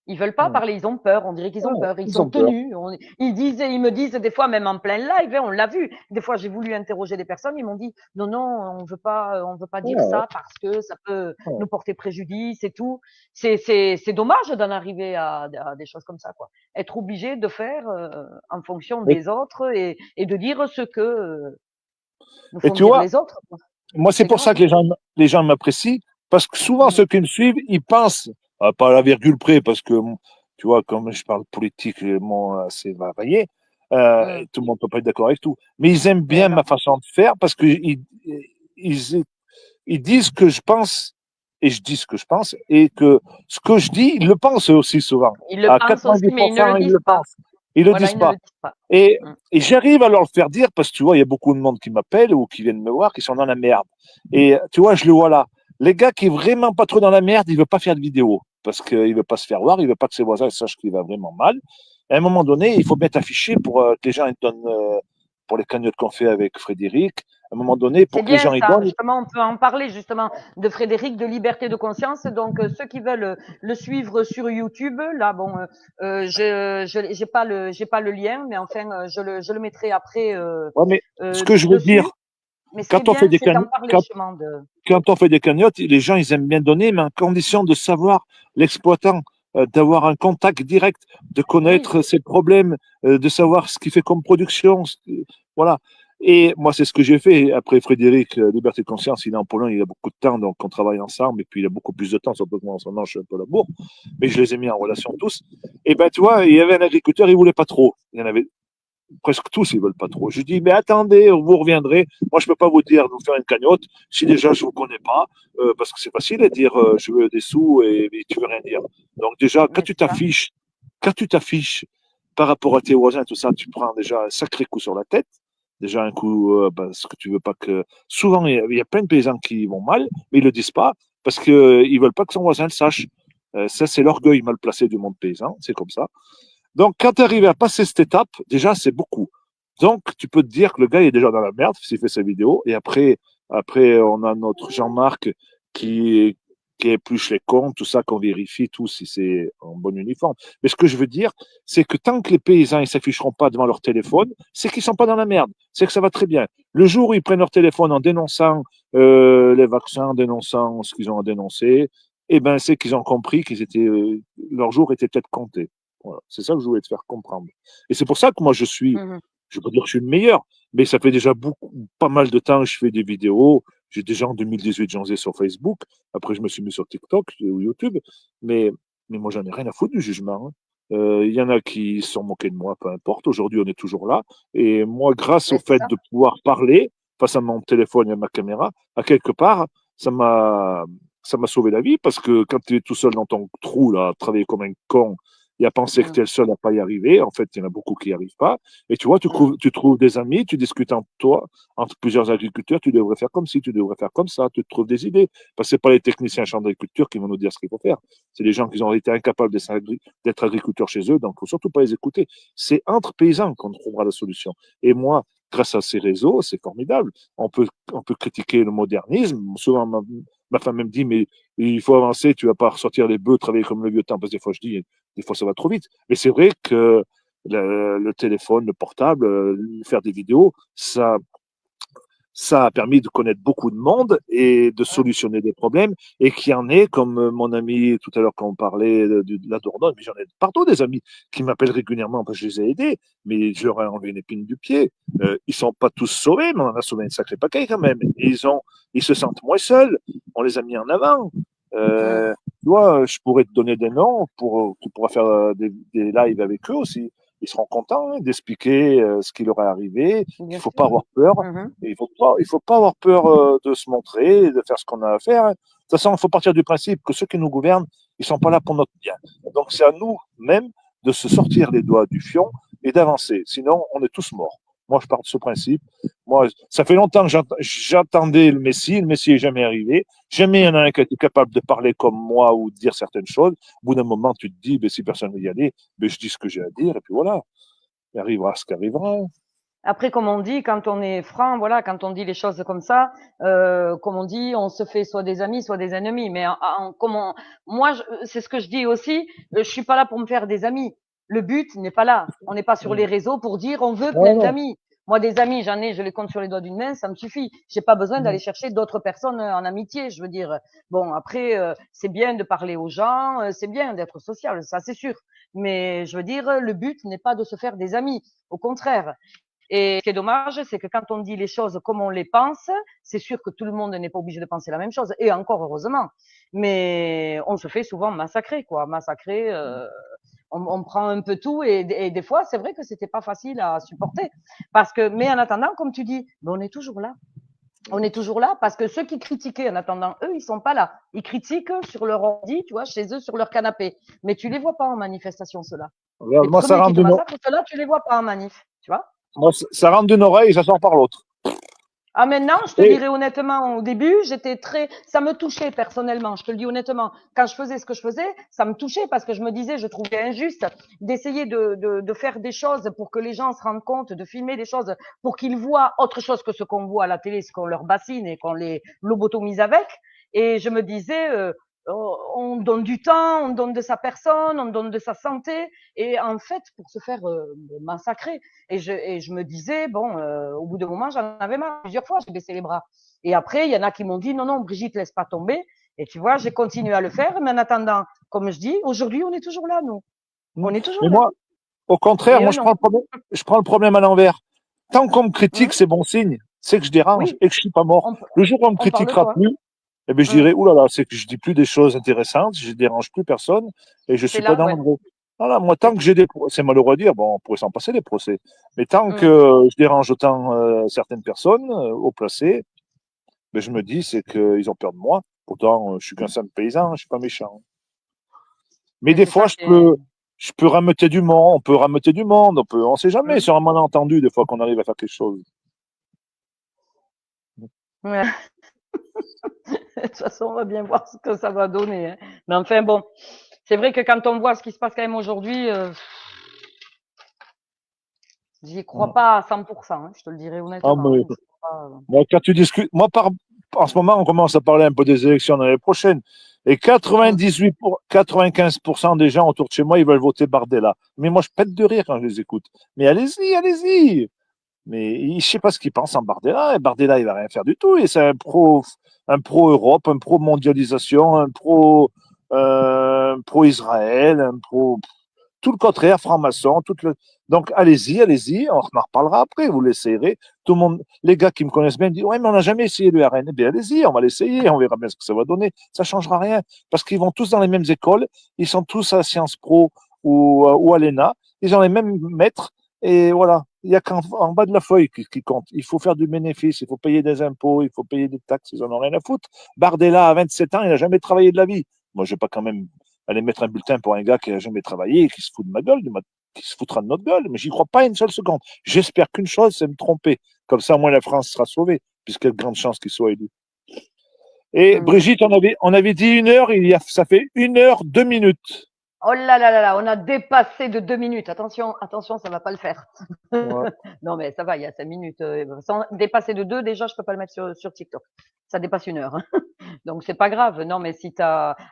Ils veulent pas oh, parler, ils ont peur, on dirait qu'ils ont oh, peur, ils ils sont ont peur. tenus. Ils me disent des fois, même en plein live, hein, on l'a vu. Des fois, j'ai voulu interroger des personnes, ils m'ont dit, non, non, on veut pas dire Oh, ça parce que ça peut oh. nous porter préjudice et tout. C'est dommage d'en arriver à des choses comme ça, quoi. Être obligé de faire en fonction Et, des autres et de dire ce que nous et font tu dire vois, les autres, quoi. moi, c'est C'est pour ça grave. que les gens m'apprécient, parce que souvent, Mhm. ceux qui me suivent, ils pensent, pas à la virgule près, parce que, tu vois, comme je parle politique, c'est varié, Mhm. tout le monde peut pas être d'accord avec tout, mais ils aiment Mais bien non. ma façon de faire, parce que ils, ils disent que je pense, et je dis ce que je pense, et que ce que je dis, ils le pensent eux aussi souvent. Ils le À pensent aussi, mais ils ne le 90%, ils le disent pas. pensent. Ils le Voilà, disent ils ne pas. le disent pas. Et, Mhm. et j'arrive à leur le faire dire parce que tu vois, il y a beaucoup de monde qui m'appelle ou qui viennent me voir qui sont dans la merde. Et tu vois, je le vois là. Les gars qui est vraiment pas trop dans la merde, il veut pas faire de vidéo parce qu'il veut pas se faire voir, il veut pas que ses voisins sachent qu'il va vraiment mal. À un moment donné, il faut bien t'afficher pour que les gens ils donnent, pour les cagnottes qu'on fait avec Frédéric. À un moment donné, pour C'est que les bien gens ils ça, donnent. justement, on peut en parler justement de Frédéric, de liberté de conscience. Donc, ceux qui veulent le suivre sur YouTube, là, bon, j'ai pas le lien, mais enfin, je le mettrai après Ouais, mais ce que je veux dessus. dire, Mais ce qui est quand on fait bien, des c'est d'en cagnottes, parler justement de. quand on fait des cagnottes, les gens, ils aiment bien donner, mais en condition de savoir l'exploitant, d'avoir un contact direct, de Oui, connaître ses problèmes, de savoir ce qu'il fait comme production. Voilà. Et moi, c'est ce que j'ai fait. Après, Frédéric, Liberté de Conscience, il est en Pologne, il a beaucoup de temps, donc on travaille ensemble, et puis il a beaucoup plus de temps, surtout que moi, en ce moment, je suis un peu à la bourre, mais je les ai mis en relation tous. Et ben, tu vois, il y avait un agriculteur, il voulait pas trop. Il y en avait presque tous, ils veulent pas trop. Je dis, mais attendez, vous reviendrez. Moi, je peux pas vous dire de vous faire une cagnotte si déjà je vous connais pas, parce que c'est facile à dire, je veux des sous et tu veux rien dire. Donc déjà, mais c'est ça. quand tu t'affiches par rapport à tes voisins, tout ça, tu prends déjà un sacré coup sur la tête. Déjà un coup, parce que tu veux pas que. Souvent, il y a plein de paysans qui vont mal, mais ils le disent pas parce qu'ils veulent pas que son voisin le sache. Ça, c'est l'orgueil mal placé du monde paysan, c'est comme ça. Donc, quand tu arrives à passer cette étape, déjà, c'est beaucoup. Donc, tu peux te dire que le gars est déjà dans la merde s'il fait sa vidéo. Et après, on a notre Jean-Marc qui, qui épluche les comptes, tout ça, qu'on vérifie tout si c'est en bon uniforme. Mais ce que je veux dire, c'est que tant que les paysans ne s'afficheront pas devant leur téléphone, c'est qu'ils sont pas dans la merde. C'est que ça va très bien. Le jour où ils prennent leur téléphone en dénonçant les vaccins, en dénonçant ce qu'ils ont à dénoncer, eh ben, c'est qu'ils ont compris qu'ils étaient, leur jour était peut-être compté. Voilà. C'est ça que je voulais te faire comprendre. Et c'est pour ça que moi, Mhm. je ne veux pas dire que je suis le meilleur, mais ça fait déjà pas mal de temps que je fais des vidéos. J'ai déjà en 2018, j'en faisais sur Facebook. Après, je me suis mis sur TikTok ou YouTube. Mais, mais moi, j'en ai rien à foutre du jugement, hein. Il y en a qui se sont moqués de moi, peu importe. Aujourd'hui, on est toujours là. Et moi, grâce au Mais c'est fait ça. de pouvoir parler face à mon téléphone et à ma caméra, à quelque part, ça m'a sauvé la vie parce que quand tu es tout seul dans ton trou, là, à travailler comme un con et à penser que Mhm. tu es le seul à pas y arriver. En fait, il y en a beaucoup qui n'y arrivent pas. Et tu vois, Mhm. tu trouves des amis, tu discutes entre toi, entre plusieurs agriculteurs, tu devrais faire comme ci, tu devrais faire comme ça, tu te trouves des idées. Parce que ce pas les techniciens champ d'agriculture qui vont nous dire ce qu'il faut faire. C'est les gens qui ont été incapables d'être agriculteurs chez eux, donc il ne faut surtout pas les écouter. C'est entre paysans qu'on trouvera la solution. Et moi, grâce à ces réseaux, c'est formidable. On peut critiquer le modernisme. Souvent, ma femme me dit, mais il faut avancer, tu vas pas ressortir les bœufs, travailler comme le vieux temps, parce que des fois je dis, des fois ça va trop vite. Mais c'est vrai que le téléphone, le portable, faire des vidéos, ça a permis de connaître beaucoup de monde et de Mhm. solutionner des problèmes. Et qu'il y en ait, comme mon ami tout à l'heure quand on parlait de la Dordogne, mais j'en ai partout des amis qui m'appellent régulièrement parce que je les ai aidés, mais je leur ai enlevé une épine du pied. Ils sont pas tous sauvés, mais on en a sauvé un sacré paquet quand même. Et ils se sentent moins seuls. On les a mis en avant. Mhm. Tu vois, je pourrais te donner des noms tu pourras faire des lives avec eux aussi. Ils seront contents, hein, d'expliquer ce qui leur est arrivé, qu'il Bien faut pas sûr. avoir peur. Mhm. Et il faut pas avoir peur de se montrer, de faire ce qu'on a à faire, hein. De toute façon, il faut partir du principe que ceux qui nous gouvernent, ils sont pas là pour notre bien. Donc c'est à nous mêmes de se sortir les doigts du fion et d'avancer. Sinon, on est tous morts. Moi, je pars de ce principe. Moi, ça fait longtemps que j'attendais le Messie. Le Messie est jamais arrivé. Jamais il y en a un qui a été capable de parler comme moi ou de dire certaines choses. Au bout d'un moment, tu te dis, ben, si personne ne veut y aller, ben, je dis ce que j'ai à dire et puis voilà. Il arrivera ce qui arrivera. Après, comme on dit, quand on est franc, voilà, quand on dit les choses comme ça, comme on dit, on se fait soit des amis, soit des ennemis. Mais moi, c'est ce que je dis aussi. Je suis pas là pour me faire des amis. Le but n'est pas là. On n'est pas sur les réseaux pour dire on veut Non, plein non. d'amis. Moi, des amis, j'en ai, je les compte sur les doigts d'une main, ça me suffit. J'ai pas besoin d'aller chercher d'autres personnes en amitié. Je veux dire, bon, après, c'est bien de parler aux gens, c'est bien d'être social, ça c'est sûr. Mais je veux dire, le but n'est pas de se faire des amis. Au contraire. Et ce qui est dommage, c'est que quand on dit les choses comme on les pense, c'est sûr que tout le monde n'est pas obligé de penser la même chose, et encore heureusement. Mais on se fait souvent massacrer, quoi. Massacrer, on prend un peu tout, et des fois, c'est vrai que c'était pas facile à supporter. Parce que, mais en attendant, comme tu dis, ben on est toujours là. On est toujours là parce que ceux qui critiquaient en attendant, eux, ils sont pas là. Ils critiquent sur leur ordi, tu vois, chez eux, sur leur canapé. Mais tu les vois pas en manifestation, ceux-là. Les Moi, premiers qui te massacrent, ceux-là, tu les vois pas en manif, tu vois. moi, ça rentre d'une oreille et ça sort par l'autre. Ah, maintenant, je te Et, dirais honnêtement, au début, ça me touchait personnellement, je te le dis honnêtement. Quand je faisais ce que je faisais, ça me touchait parce que je me disais, je trouvais injuste d'essayer de faire des choses pour que les gens se rendent compte, de filmer des choses pour qu'ils voient autre chose que ce qu'on voit à la télé, ce qu'on leur bassine et qu'on les lobotomise avec. Et je me disais, on donne du temps, on donne de sa personne, on donne de sa santé, et en fait, pour se faire massacrer. Et je me disais, bon, au bout d'un moment, j'en avais marre. Plusieurs fois, j'ai baissé les bras. Et après, il y en a qui m'ont dit, non, non, Brigitte, laisse pas tomber. Et tu vois, j'ai continué à le faire. Mais en attendant, comme je dis, aujourd'hui, on est toujours là, nous. On est toujours mais là. moi, au contraire, Et moi, eux, non. je prends le problème à l'envers. Tant qu'on me critique, Hum. c'est bon signe. C'est que je dérange Oui, et que je suis pas mort. on, Le jour où on me on parle de critiquera toi. plus, eh ben, je Hum. dirais, oulala, c'est que je dis plus des choses intéressantes, je dérange plus personne et je C'est suis pas là, dans le ouais. vrai. Voilà, moi, C'est tant que ça. j'ai c'est malheureux à dire, bon, on pourrait s'en passer des procès. Mais tant que Hum. je dérange autant certaines personnes haut placées, ben, je me dis, c'est qu'ils ont peur de moi. Pourtant, je suis qu'un simple paysan, je suis pas méchant. Mais Mais des c'est fois, ça qui est. je peux rameuter du monde, on peut rameuter du monde, on sait jamais Hum. sur un malentendu des fois qu'on arrive à faire quelque chose. Ouais. De toute façon, on va bien voir ce que ça va donner, hein. Mais enfin, bon, c'est vrai que quand on voit ce qui se passe quand même aujourd'hui, j'y crois pas à 100%, hein, je te le dirai Ah, honnêtement, mais, hein. Je crois pas, moi, quand tu discutes, en ce moment, on commence à parler un peu des élections l'année prochaine. Et Hum. 95% des gens autour de chez moi, ils veulent voter Bardella. Mais moi, je pète de rire quand je les écoute. Mais allez-y, allez-y. Mais je sais pas ce qu'ils pensent en Bardella. Et Bardella, il va rien faire du tout. Et c'est un pro-Europe, un pro-mondialisation, un pro-Israël, un pro tout le contraire, franc-maçon, donc allez-y, allez-y, on en reparlera après, vous l'essayerez. Tout le monde, les gars qui me connaissent bien disent, ouais, mais on n'a jamais essayé le RN. Eh bien, allez-y, on va l'essayer, on verra bien ce que ça va donner. Ça changera rien, parce qu'ils vont tous dans les mêmes écoles, ils sont tous à Sciences Po ou à l'ENA, ils ont les mêmes maîtres, et voilà. Il n'y a qu'en bas de la feuille qui compte. Il faut faire du bénéfice, il faut payer des impôts, il faut payer des taxes, ils n'en ont rien à foutre. Bardella, à 27 ans, il n'a jamais travaillé de la vie. Moi, je ne vais pas quand même aller mettre un bulletin pour un gars qui n'a jamais travaillé et qui se fout de ma gueule, qui se foutra de notre gueule. Mais j'y crois pas une seule seconde. J'espère qu'une chose, c'est me tromper. Comme ça, au moins, la France sera sauvée, puisqu'il y a de grandes chances qu'il soit élu. Et Hum. Brigitte, on avait dit 1 heure, ça fait 1 heure 2 minutes. Oh là là là là, on a dépassé de 2 minutes. Attention, attention, ça va pas le faire. Ouais. Non, mais ça va, il y a 5 minutes. Sans dépasser de 2, déjà, je peux pas le mettre sur TikTok. Ça dépasse 1 heure. Donc, c'est pas grave. Non, mais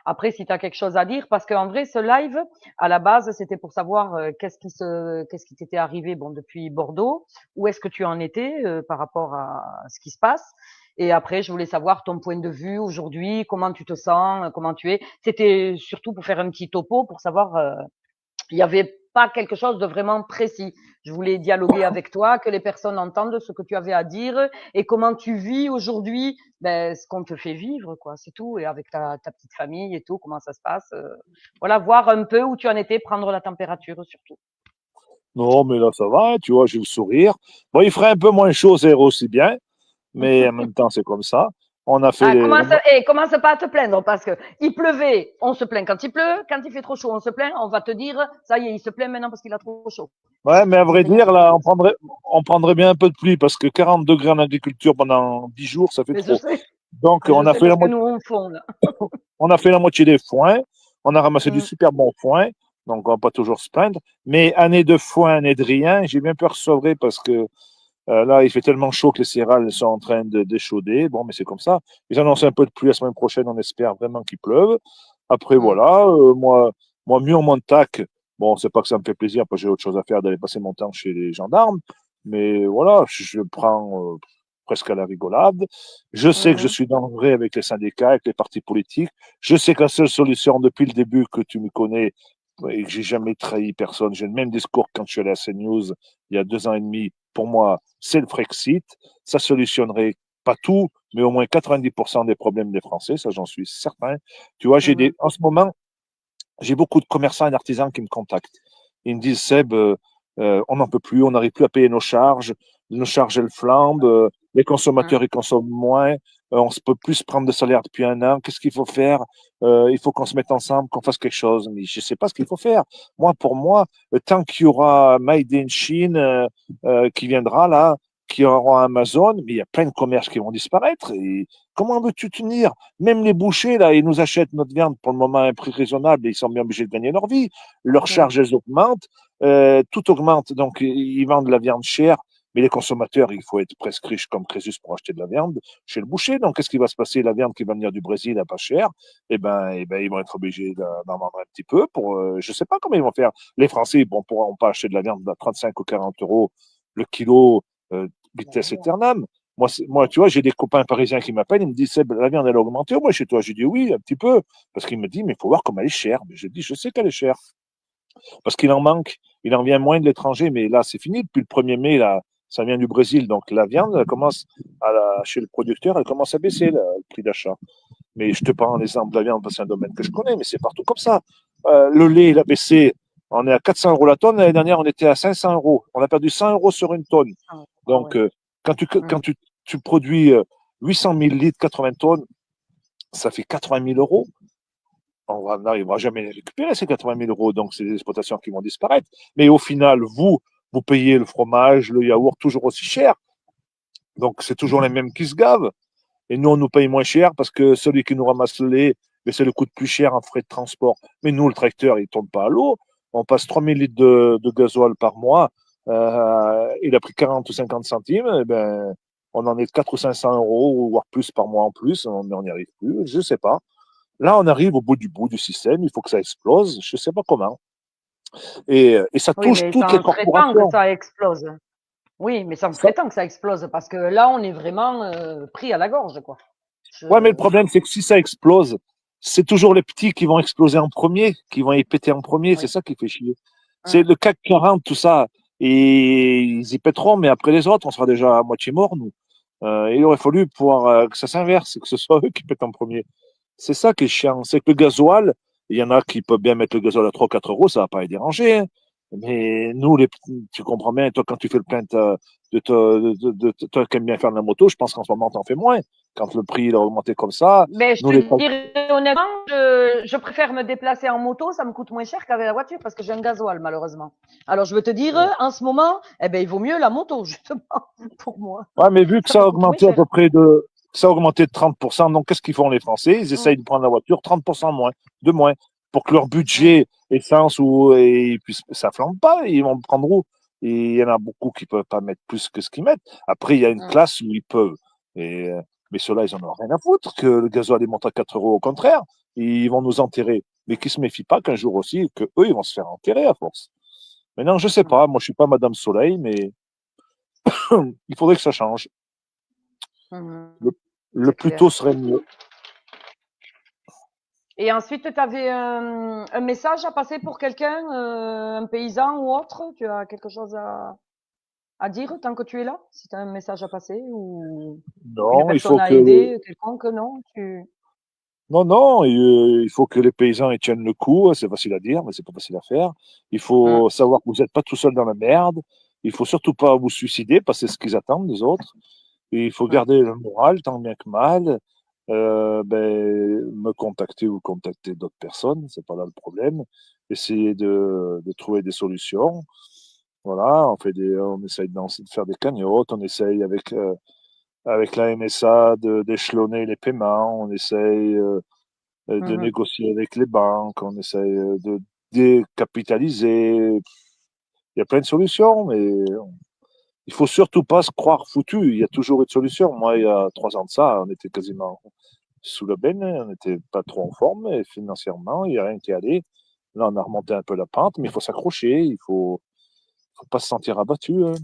après, si tu as quelque chose à dire, parce qu'en vrai, ce live, à la base, c'était pour savoir qu'est-ce qui t'était arrivé, bon, depuis Bordeaux. Où est-ce que tu en étais par rapport à ce qui se passe? Et après, je voulais savoir ton point de vue aujourd'hui, comment tu te sens, comment tu es. C'était surtout pour faire un petit topo, pour savoir, il n'y avait pas quelque chose de vraiment précis. Je voulais dialoguer avec toi, que les personnes entendent ce que tu avais à dire et comment tu vis aujourd'hui, ben, ce qu'on te fait vivre, quoi, c'est tout. Et avec ta petite famille et tout, comment ça se passe. Voilà, voir un peu où tu en étais, prendre la température surtout. Non, mais là, ça va, tu vois, j'ai le sourire. Bon, il ferait un peu moins chaud, c'est aussi bien, mais en même temps, c'est comme ça. On a fait Ah, les. commence pas à te plaindre parce que il pleuvait, on se plaint quand il pleut, quand il fait trop chaud, on se plaint, on va te dire, ça y est, il se plaint maintenant parce qu'il a trop chaud. Ouais, mais à Ça vrai fait une dire, habitude. là, on prendrait bien un peu de pluie parce que 40 degrés en agriculture pendant 10 jours, ça fait Mais je trop. sais, Donc, mais je sais parce que nous on fond là. on a fait la moitié des foins. On a ramassé du Mmh. super bon foin. Donc, on va pas toujours se plaindre. Mais année de foin, année de rien, j'ai bien peur sauver parce que là, il fait tellement chaud que les céréales sont en train de d'échauder. Bon, mais c'est comme ça. Ils annoncent un peu de pluie la semaine prochaine. On espère vraiment qu'il pleuve. Après, Mmh. voilà. Moi, mieux on m'attaque. Bon, c'est pas que ça me fait plaisir parce que j'ai autre chose à faire d'aller passer mon temps chez les gendarmes. Mais voilà, je prends presque à la rigolade. Je sais que je Mmh. suis dans le vrai avec les syndicats, avec les partis politiques. Je sais que la seule solution depuis le début que tu me connais et que j'ai jamais trahi personne, j'ai le même discours quand je suis allé à CNews il y a 2 ans et demi. Pour moi, c'est le Frexit. Ça solutionnerait pas tout, mais au moins 90% des problèmes des Français, ça j'en suis certain. Tu vois, Mmh. en ce moment, j'ai beaucoup de commerçants et d'artisans qui me contactent. Ils me disent, Seb, on n'en peut plus, on n'arrive plus à payer nos charges elles flambent, les Mmh. consommateurs ils consomment moins, on ne peut plus se prendre de salaire depuis 1 an, qu'est-ce qu'il faut faire? Il faut qu'on se mette ensemble, qu'on fasse quelque chose. Mais je ne sais pas ce qu'il faut faire. Moi, pour moi, tant qu'il y aura Made in Chine qui viendra là, qui auront Amazon, mais il y a plein de commerces qui vont disparaître. Et comment veux-tu tenir? Même les bouchers, là, ils nous achètent notre viande pour le moment à un prix raisonnable et ils sont bien obligés de gagner leur vie. Leurs Ouais. charges, elles augmentent. Tout augmente. Donc, ils vendent de la viande chère. Mais les consommateurs, il faut être presque riche comme Crésus pour acheter de la viande chez le boucher. Donc, qu'est-ce qui va se passer? La viande qui va venir du Brésil à pas cher, ils vont être obligés d'en vendre un petit peu pour, je sais pas comment ils vont faire. Les Français, ils ne pourront pas acheter de la viande à 35 ou 40 euros le kilo, vitesse aeternam. Moi, tu vois, j'ai des copains parisiens qui m'appellent, ils me disent, Seb, la viande, elle a augmenté au moins chez toi. Je dis oui, un petit peu. Parce qu'il me dit, mais il faut voir comme elle est chère. Mais je dis, je sais qu'elle est chère. Parce qu'il en manque, il en vient moins de l'étranger, mais là, c'est fini. Depuis le 1er mai, là, ça vient du Brésil. Donc, la viande, elle commence chez le producteur, elle commence à baisser le prix d'achat. Mais je te prends l'exemple de la viande parce que c'est un domaine que je connais, mais c'est partout comme ça. Le lait, il a baissé. On est à 400 euros la tonne. L'année dernière, on était à 500 euros. On a perdu 100 euros sur une tonne. Ah ouais. Donc, quand tu produis 800 000 litres, 80 tonnes, ça fait 80 000 euros. On n'arrivera jamais à les récupérer, ces 80 000 euros. Donc, c'est des exploitations qui vont disparaître. Mais au final, vous payez le fromage, le yaourt toujours aussi cher. Donc, c'est toujours les mêmes qui se gavent. Et nous, on nous paye moins cher parce que celui qui nous ramasse le lait, mais ça le coûte plus cher en frais de transport. Mais nous, le tracteur, il ne tourne pas à l'eau. On passe 3000 litres de gasoil par mois. Il a pris 40 ou 50 centimes. Eh ben, on en est 400 ou 500 euros, voire plus par mois en plus. Mais on n'y arrive plus. Je ne sais pas. Là, on arrive au bout du système. Il faut que ça explose. Je ne sais pas comment. Et ça Oui, touche mais toutes ça les en serait temps que corporations. ça explose. Oui, mais ça me Ça, serait temps que ça explose parce que là, on est vraiment pris à la gorge, quoi. ouais, mais le Je... problème, c'est que si ça explose, c'est toujours les petits qui vont exploser en premier, qui vont y péter en premier. C'est Oui. ça qui fait chier. C'est le CAC 40, tout ça. Et ils y péteront, mais après les autres, on sera déjà à moitié mort, nous. Il aurait fallu pouvoir que ça s'inverse, que ce soit eux qui pètent en premier. C'est ça qui est chiant. C'est que le gasoil, il y en a qui peuvent bien mettre le gasoil à 3 4 euros, ça va pas les déranger, hein. Mais nous, tu comprends bien, toi, quand tu fais le plein toi qui aimes bien faire de la moto, je pense qu'en ce moment, tu en fais moins. Quand le prix il a augmenté comme ça, Mais je nous, te les dirais honnêtement, je préfère me déplacer en moto, ça me coûte moins cher qu'avec la voiture parce que j'ai un gasoil, malheureusement. Alors, je veux te dire, en ce moment, eh ben, il vaut mieux la moto, justement, pour moi. Ouais, mais vu que Ça ça a me coûte moins augmenté à cher. peu près ça a augmenté de 30%, donc qu'est-ce qu'ils font les Français? Ils essayent de prendre la voiture 30% moins, de moins, pour que leur budget essence et puis ça flambe pas, ils vont prendre où? Et il y en a beaucoup qui peuvent pas mettre plus que ce qu'ils mettent. Après, il y a une classe où ils peuvent. Et, mais ceux-là, ils en ont rien à foutre que le gasoil est monté à 4 euros. Au contraire, ils vont nous enterrer. Mais qui se méfient pas qu'un jour aussi, que eux, ils vont se faire enterrer à force. Maintenant, je sais pas. Moi, je suis pas Madame Soleil, mais il faudrait que ça change. Le, le C'est plus clair. tôt serait mieux. Et ensuite, tu avais un message à passer pour quelqu'un, un paysan ou autre? Tu as quelque chose à dire tant que tu es là? Si tu as un message à passer ou une Non, il personne faut à que aider, quelconque, non? non, non, il faut que les paysans ils tiennent le coup. C'est facile à dire, mais c'est pas facile à faire. Il faut savoir que vous n'êtes pas tout seul dans la merde. Il faut surtout pas vous suicider parce que c'est ce qu'ils attendent des autres. Et il faut Ouais. garder le moral tant bien que mal. Me contacter ou contacter d'autres personnes, c'est pas là le problème. Essayer de trouver des solutions. Voilà, on essaye de faire des cagnottes, on essaye avec la MSA d'échelonner les paiements, on essaye de Mhm. négocier avec les banques, on essaye de décapitaliser. Il y a plein de solutions, mais il faut surtout pas se croire foutu. Il y a toujours une solution. Moi, il y a 3 ans de ça, on était quasiment sous le benne, on n'était pas trop en forme, et financièrement, il n'y a rien qui allait. Là, on a remonté un peu la pente, mais il faut s'accrocher, faut pas se sentir abattu, hein.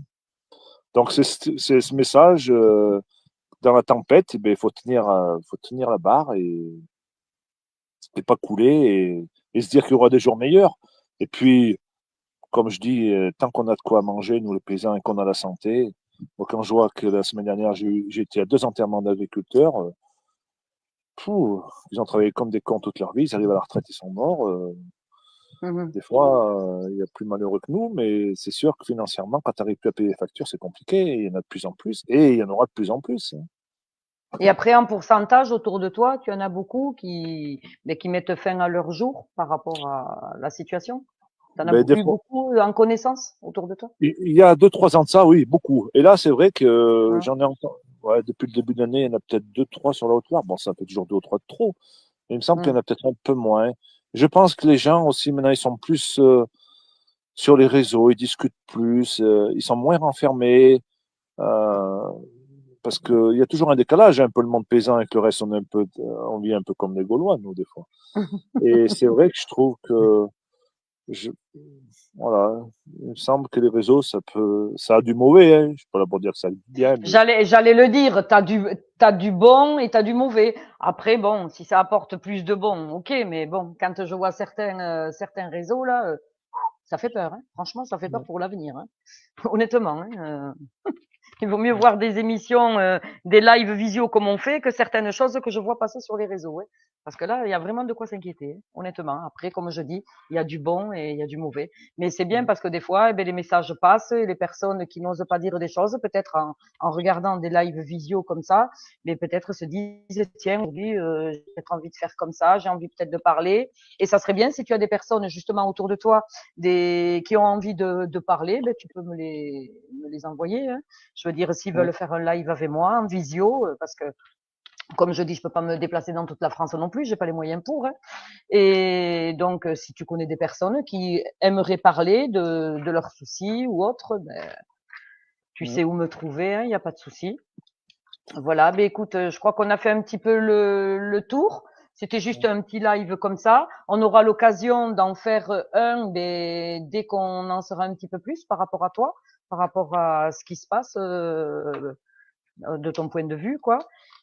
Donc, c'est ce message, dans la tempête, eh ben, faut tenir la barre et pas couler et se dire qu'il y aura des jours meilleurs. Et puis, comme je dis, tant qu'on a de quoi manger, nous les paysans, et qu'on a la santé, moi, quand je vois que la semaine dernière, j'ai été à 2 enterrements d'agriculteurs, ils ont travaillé comme des cons toute leur vie, ils arrivent à la retraite, ils sont morts. Mhm. Des fois, il y a plus malheureux que nous, mais c'est sûr que financièrement, quand tu n'arrives plus à payer les factures, c'est compliqué. Il y en a de plus en plus, et il y en aura de plus en plus, hein. Et après, en pourcentage autour de toi, tu en as beaucoup qui mettent fin à leur jour par rapport à la situation? T'en as Ben, des eu fois, beaucoup en connaissance autour de toi? il y a 2, 3 ans de ça, oui, beaucoup. Et là, c'est vrai que Ouais. j'en ai entendu, ouais, depuis le début de l'année, il y en a peut-être 2, 3 sur la Haute-Loire. Bon, ça fait toujours 2 ou 3 de trop. Mais il me semble qu'il y Mm. en a peut-être un peu moins. Je pense que les gens aussi, maintenant, ils sont plus sur les réseaux, ils discutent plus, ils sont moins renfermés. Euh, Parce qu'il y a toujours un décalage, un peu le monde paysan avec le reste, on vit un peu comme les Gaulois, nous, des fois. Et c'est vrai que je trouve que, je, voilà, il me semble que les réseaux, ça a du mauvais, hein. Je suis pas là pour dire que ça a du bien, mais J'allais le dire, t'as du bon et t'as du mauvais. Après, bon, si ça apporte plus de bon, ok, mais bon, quand je vois certains réseaux là, ça fait peur, hein. Franchement, ça fait peur pour l'avenir, hein. Honnêtement, hein. Il vaut mieux voir des émissions, des live visio comme on fait que certaines choses que je vois passer sur les réseaux, ouais. Parce que là, il y a vraiment de quoi s'inquiéter, hein, honnêtement. Après, comme je dis, il y a du bon et il y a du mauvais. Mais c'est bien parce que des fois, eh ben, les messages passent et les personnes qui n'osent pas dire des choses, peut-être en regardant des live visio comme ça, mais peut-être se disent, tiens, aujourd'hui, j'ai peut-être envie de faire comme ça, j'ai envie peut-être de parler. Et ça serait bien si tu as des personnes justement autour de toi qui ont envie de parler, ben, tu peux me les envoyer, hein. Je veux dire, s'ils veulent faire un live avec moi en visio, parce que, comme je dis, je peux pas me déplacer dans toute la France non plus, j'ai pas les moyens pour, hein. Et donc, si tu connais des personnes qui aimeraient parler de leurs soucis ou autre, ben, tu sais où me trouver, hein, il n'y a pas de souci. Voilà, ben écoute, je crois qu'on a fait un petit peu le tour. C'était juste un petit live comme ça. On aura l'occasion d'en faire un dès qu'on en saura un petit peu plus par rapport à toi, par rapport à ce qui se passe de ton point de vue, quoi.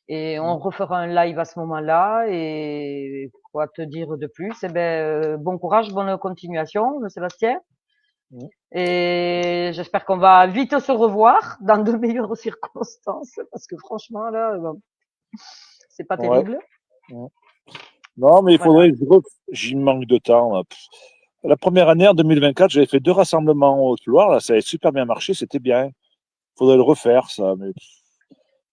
Et on refera un live à ce moment-là. Et quoi te dire de plus? Eh ben, bon courage, bonne continuation, Sébastien. Et j'espère qu'on va vite se revoir dans de meilleures circonstances, parce que franchement, là, bon, c'est pas ouais. terrible. Non, mais il Voilà. faudrait j'y manque de temps, là. La première année, en 2024, j'avais fait 2 rassemblements au Haute-Loire, là, ça avait super bien marché, c'était bien. Il faudrait le refaire, ça, mais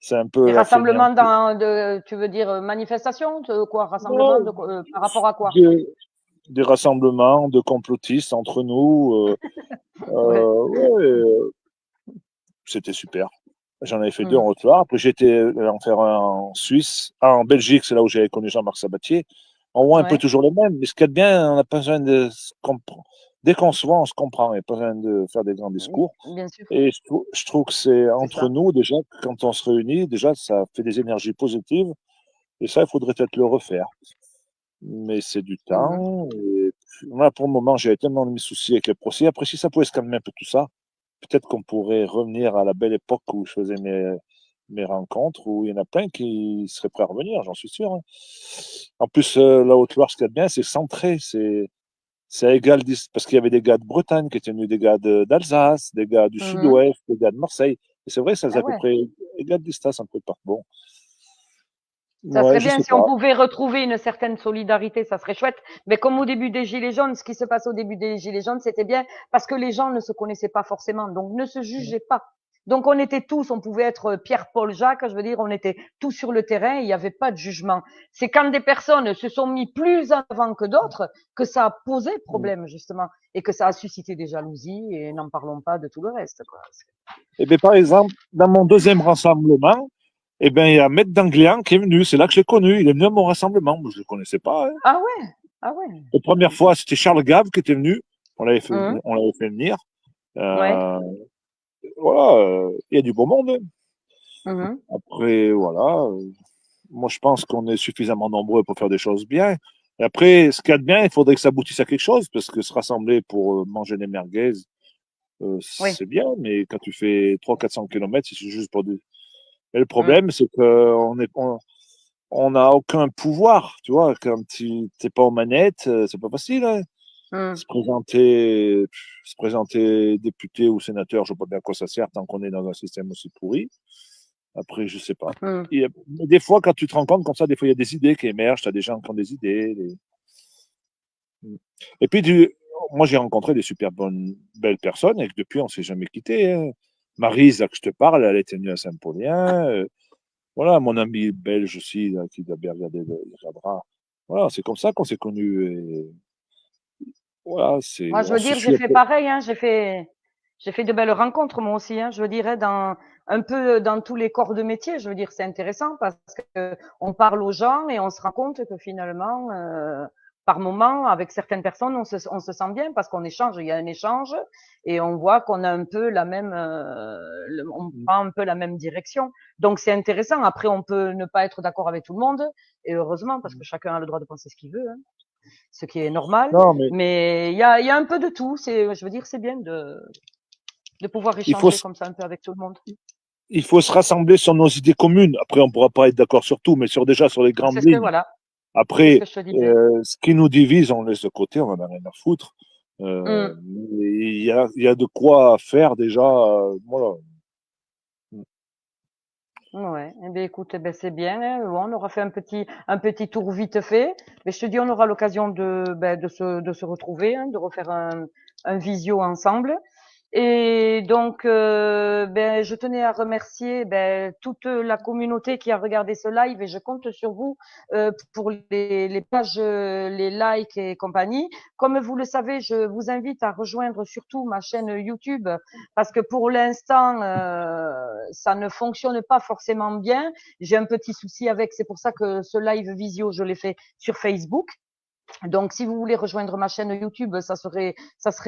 c'est un Et peu la feignante. rassemblement tu veux dire manifestation, quoi? Rassemblement Non, par rapport à quoi? des, des rassemblements de complotistes entre nous, Ouais. ouais, c'était super. J'en avais fait 2 Mm. en Haute-Loire. Après, j'étais en faire un en Suisse. En Belgique, c'est là où j'avais connu Jean-Marc Sabatier. On voit un peu Ouais. toujours les mêmes. Mais ce qui est bien, on n'a pas besoin de se comprendre. Dès qu'on se voit, on se comprend. Il n'y a pas besoin de faire des grands discours. Bien sûr, Et je trouve que c'est c'est entre ça. nous, déjà, quand on se réunit, déjà, ça fait des énergies positives. Et ça, il faudrait peut-être le refaire. Mais c'est du Mhm. temps. Et puis, moi, pour le moment, j'avais tellement de mes soucis avec les procès. Après, si ça pouvait se calmer un peu tout ça, peut-être qu'on pourrait revenir à la belle époque où je faisais mes rencontres, où il y en a plein qui seraient prêts à revenir, j'en suis sûr, hein. En plus, la Haute-Loire, ce qu'il y a de bien, c'est centré, c'est à égal parce qu'il y avait des gars de Bretagne qui étaient venus, des gars d'Alsace, des gars du Mhm. Sud-Ouest, des gars de Marseille. Et c'est vrai, ça faisait Ah à peu ouais. près égal distance un peu par bon. Ça Ouais, serait je bien sais si on pas. pouvait retrouver une certaine solidarité, ça serait chouette. Mais comme au début des Gilets jaunes, ce qui se passe au début des Gilets jaunes, c'était bien parce que les gens ne se connaissaient pas forcément, donc ne se jugeaient pas. Donc on était tous, on pouvait être Pierre, Paul, Jacques, je veux dire, on était tous sur le terrain, il n'y avait pas de jugement. C'est quand des personnes se sont mis plus en avant que d'autres que ça a posé problème, justement, et que ça a suscité des jalousies, et n'en parlons pas de tout le reste, quoi. Et bien, par exemple, dans mon deuxième rassemblement, eh ben, il y a Maître Danglian qui est venu. C'est là que je l'ai connu. Il est venu à mon rassemblement. Moi, je ne le connaissais pas, hein. Ah ouais, ah ouais. La première fois, c'était Charles Gave qui était venu. Mhm. On l'avait fait venir. Ouais. Euh, voilà, il y a du beau monde, hein. Mhm. Après, voilà, moi je pense qu'on est suffisamment nombreux pour faire des choses bien. Et après, ce qu'il y a de bien, il faudrait que ça aboutisse à quelque chose, parce que se rassembler pour manger des merguez, Oui. c'est bien, mais quand tu fais 300 400 kilomètres, c'est juste pour des... Et le Mhm. problème, c'est on n'a aucun pouvoir, tu vois, quand tu n'es pas aux manettes, c'est pas facile, hein. Mhm. Se présenter député ou sénateur, je ne vois pas bien à quoi ça sert tant qu'on est dans un système aussi pourri. Après, je sais pas. Mhm. Mais des fois, quand tu te rends compte comme ça, des fois, il y a des idées qui émergent, tu as des gens qui ont des idées. Et puis, moi, j'ai rencontré des super bonnes, belles personnes et que depuis, on ne s'est jamais quitté, hein. Maryse, là, que je te parle, elle était venue à Saint-Paulien. Voilà, mon ami belge aussi, là, qui doit bien regarder le Jadra. Voilà, c'est comme ça qu'on s'est connus. voilà, Moi, je on veux se dire, j'ai suit un fait peu. pareil, hein, j'ai fait de belles rencontres moi aussi, hein. Je veux dire, hein, un peu dans tous les corps de métier. Je veux dire, c'est intéressant parce que on parle aux gens et on se rend compte que finalement, par moment, avec certaines personnes, on se sent bien parce qu'on échange. Il y a un échange et on voit qu'on a un peu la même, on prend un peu la même direction. Donc c'est intéressant. Après, on peut ne pas être d'accord avec tout le monde et heureusement parce que chacun a le droit de penser ce qu'il veut, hein, ce qui est normal. Non, mais Mais il y a un peu de tout. Je veux dire, c'est bien de pouvoir il faut, échanger comme ça un peu avec tout le monde. il faut se rassembler sur nos idées communes. Après, on ne pourra pas être d'accord sur tout, mais déjà sur les C'est grandes ce que lignes. voilà, c'est ce Après, que je te disais. ce qui nous divise, on laisse de côté, on en a rien à foutre. Mm. Mais il y a de quoi faire déjà. Voilà. Ouais. Eh bien, écoute, eh ben, c'est bien, hein. Bon, on aura fait un petit tour vite fait. Mais je te dis, on aura l'occasion de se retrouver, hein, de refaire un visio ensemble. Et donc, ben, je tenais à remercier toute la communauté qui a regardé ce live et je compte sur vous pour les pages, les likes et compagnie. Comme vous le savez, je vous invite à rejoindre surtout ma chaîne YouTube parce que pour l'instant, ça ne fonctionne pas forcément bien. J'ai un petit souci avec, c'est pour ça que ce live visio, je l'ai fait sur Facebook. Donc, si vous voulez rejoindre ma chaîne YouTube, ça serait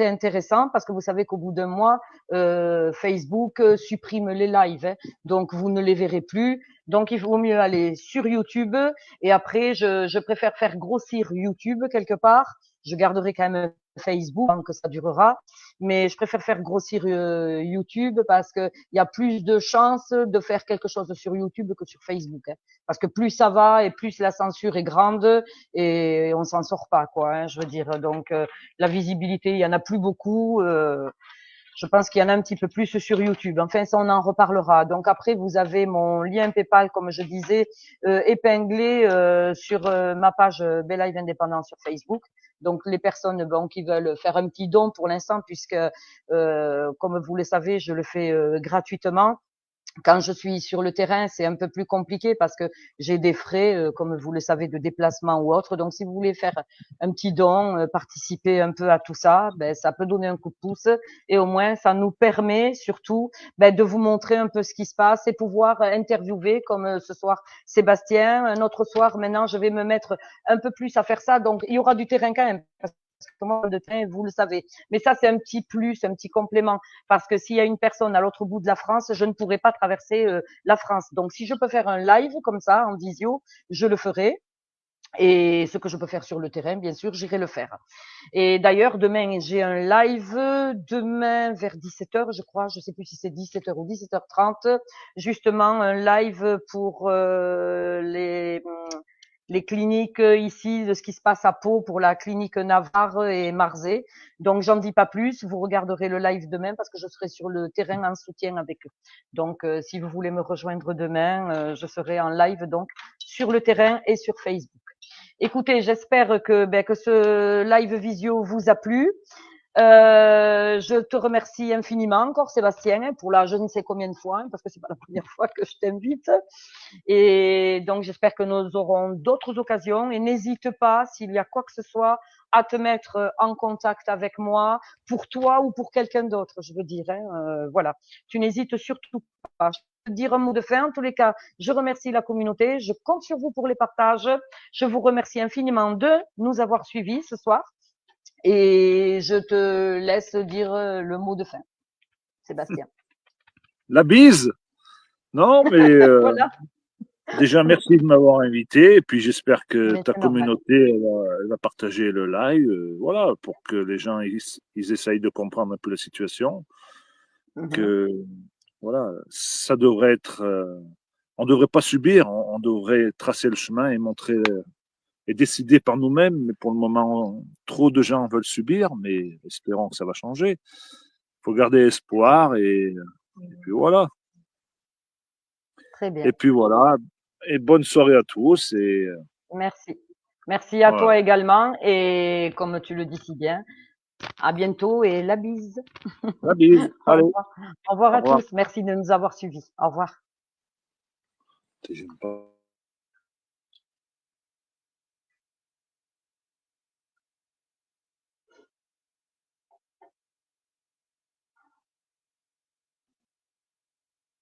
intéressant parce que vous savez qu'au bout d'un mois, Facebook supprime les lives, hein, donc vous ne les verrez plus. Donc, il vaut mieux aller sur YouTube et après, je préfère faire grossir YouTube quelque part. Je garderai quand même Facebook, tant que ça durera, mais je préfère faire grossir YouTube parce que il y a plus de chances de faire quelque chose sur YouTube que sur Facebook, hein, parce que plus ça va et plus la censure est grande et on s'en sort pas quoi, hein, je veux dire. Donc la visibilité, il y en a plus beaucoup. Je pense qu'il y en a un petit peu plus sur YouTube. Enfin, ça, on en reparlera. Donc après, vous avez mon lien PayPal, comme je disais, épinglé sur ma page Belive Indépendant sur Facebook. Donc les personnes bon, qui veulent faire un petit don pour l'instant, puisque comme vous le savez, je le fais gratuitement. Quand je suis sur le terrain, c'est un peu plus compliqué parce que j'ai des frais, comme vous le savez, de déplacement ou autre. Donc, si vous voulez faire un petit don, participer un peu à tout ça, ben, ça peut donner un coup de pouce. Et au moins, ça nous permet surtout de vous montrer un peu ce qui se passe et pouvoir interviewer, comme ce soir Sébastien. Un autre soir, maintenant, je vais me mettre un peu plus à faire ça. Donc, il y aura du terrain quand même. Parce que de terrain, vous le savez. Mais ça, c'est un petit plus, un petit complément parce que s'il y a une personne à l'autre bout de la France, je ne pourrais pas traverser la France. Donc, si je peux faire un live comme ça, en visio, je le ferai. Et ce que je peux faire sur le terrain, bien sûr, j'irai le faire. Et d'ailleurs, demain, j'ai un live, demain vers 17h, je crois, je sais plus si c'est 17h ou 17h30, justement un live pour les cliniques ici, de ce qui se passe à Pau pour la clinique Navarre et Marzé. Donc, j'en dis pas plus. Vous regarderez le live demain parce que je serai sur le terrain en soutien avec eux. Donc, si vous voulez me rejoindre demain, je serai en live donc sur le terrain et sur Facebook. Écoutez, j'espère que ce live visio vous a plu. Je te remercie infiniment encore, Sébastien, pour la je ne sais combien de fois, parce que c'est pas la première fois que je t'invite. Et donc, j'espère que nous aurons d'autres occasions. Et n'hésite pas, s'il y a quoi que ce soit, à te mettre en contact avec moi, pour toi ou pour quelqu'un d'autre, je veux dire. Hein, voilà. Tu n'hésites surtout pas. Je peux te dire un mot de fin. En tous les cas, je remercie la communauté. Je compte sur vous pour les partages. Je vous remercie infiniment de nous avoir suivis ce soir. Et je te laisse dire le mot de fin, Sébastien. La bise? Non, mais Voilà. déjà, merci de m'avoir invité. Et puis, j'espère que Mais ta c'est normal. communauté elle va partager le live. Voilà, pour que les gens ils essayent de comprendre un peu la situation. Mhm. Que voilà, ça devrait être. On ne devrait pas subir. On devrait tracer le chemin et montrer et décider par nous-mêmes. Mais pour le moment, trop de gens veulent subir. Mais espérons que ça va changer. Il faut garder espoir et puis voilà. Très bien. Et puis voilà. Et bonne soirée à tous. Et Merci. Merci à voilà. toi également. Et comme tu le dis si bien, à bientôt et la bise. La bise. Au Allez, revoir. Au revoir au à revoir. tous. Merci de nous avoir suivis. Au revoir. J'aime pas.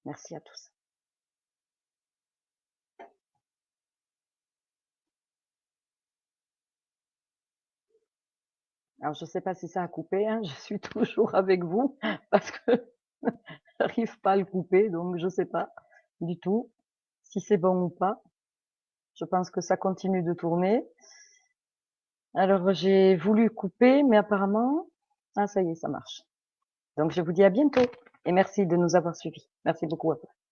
Merci à tous. Alors, je ne sais pas si ça a coupé, hein, je suis toujours avec vous parce que j'arrive pas à le couper, donc je sais pas du tout si c'est bon ou pas. Je pense que ça continue de tourner. Alors, j'ai voulu couper, mais apparemment, ah, ça y est, ça marche. Donc, je vous dis à bientôt et merci de nous avoir suivis. Merci beaucoup à vous.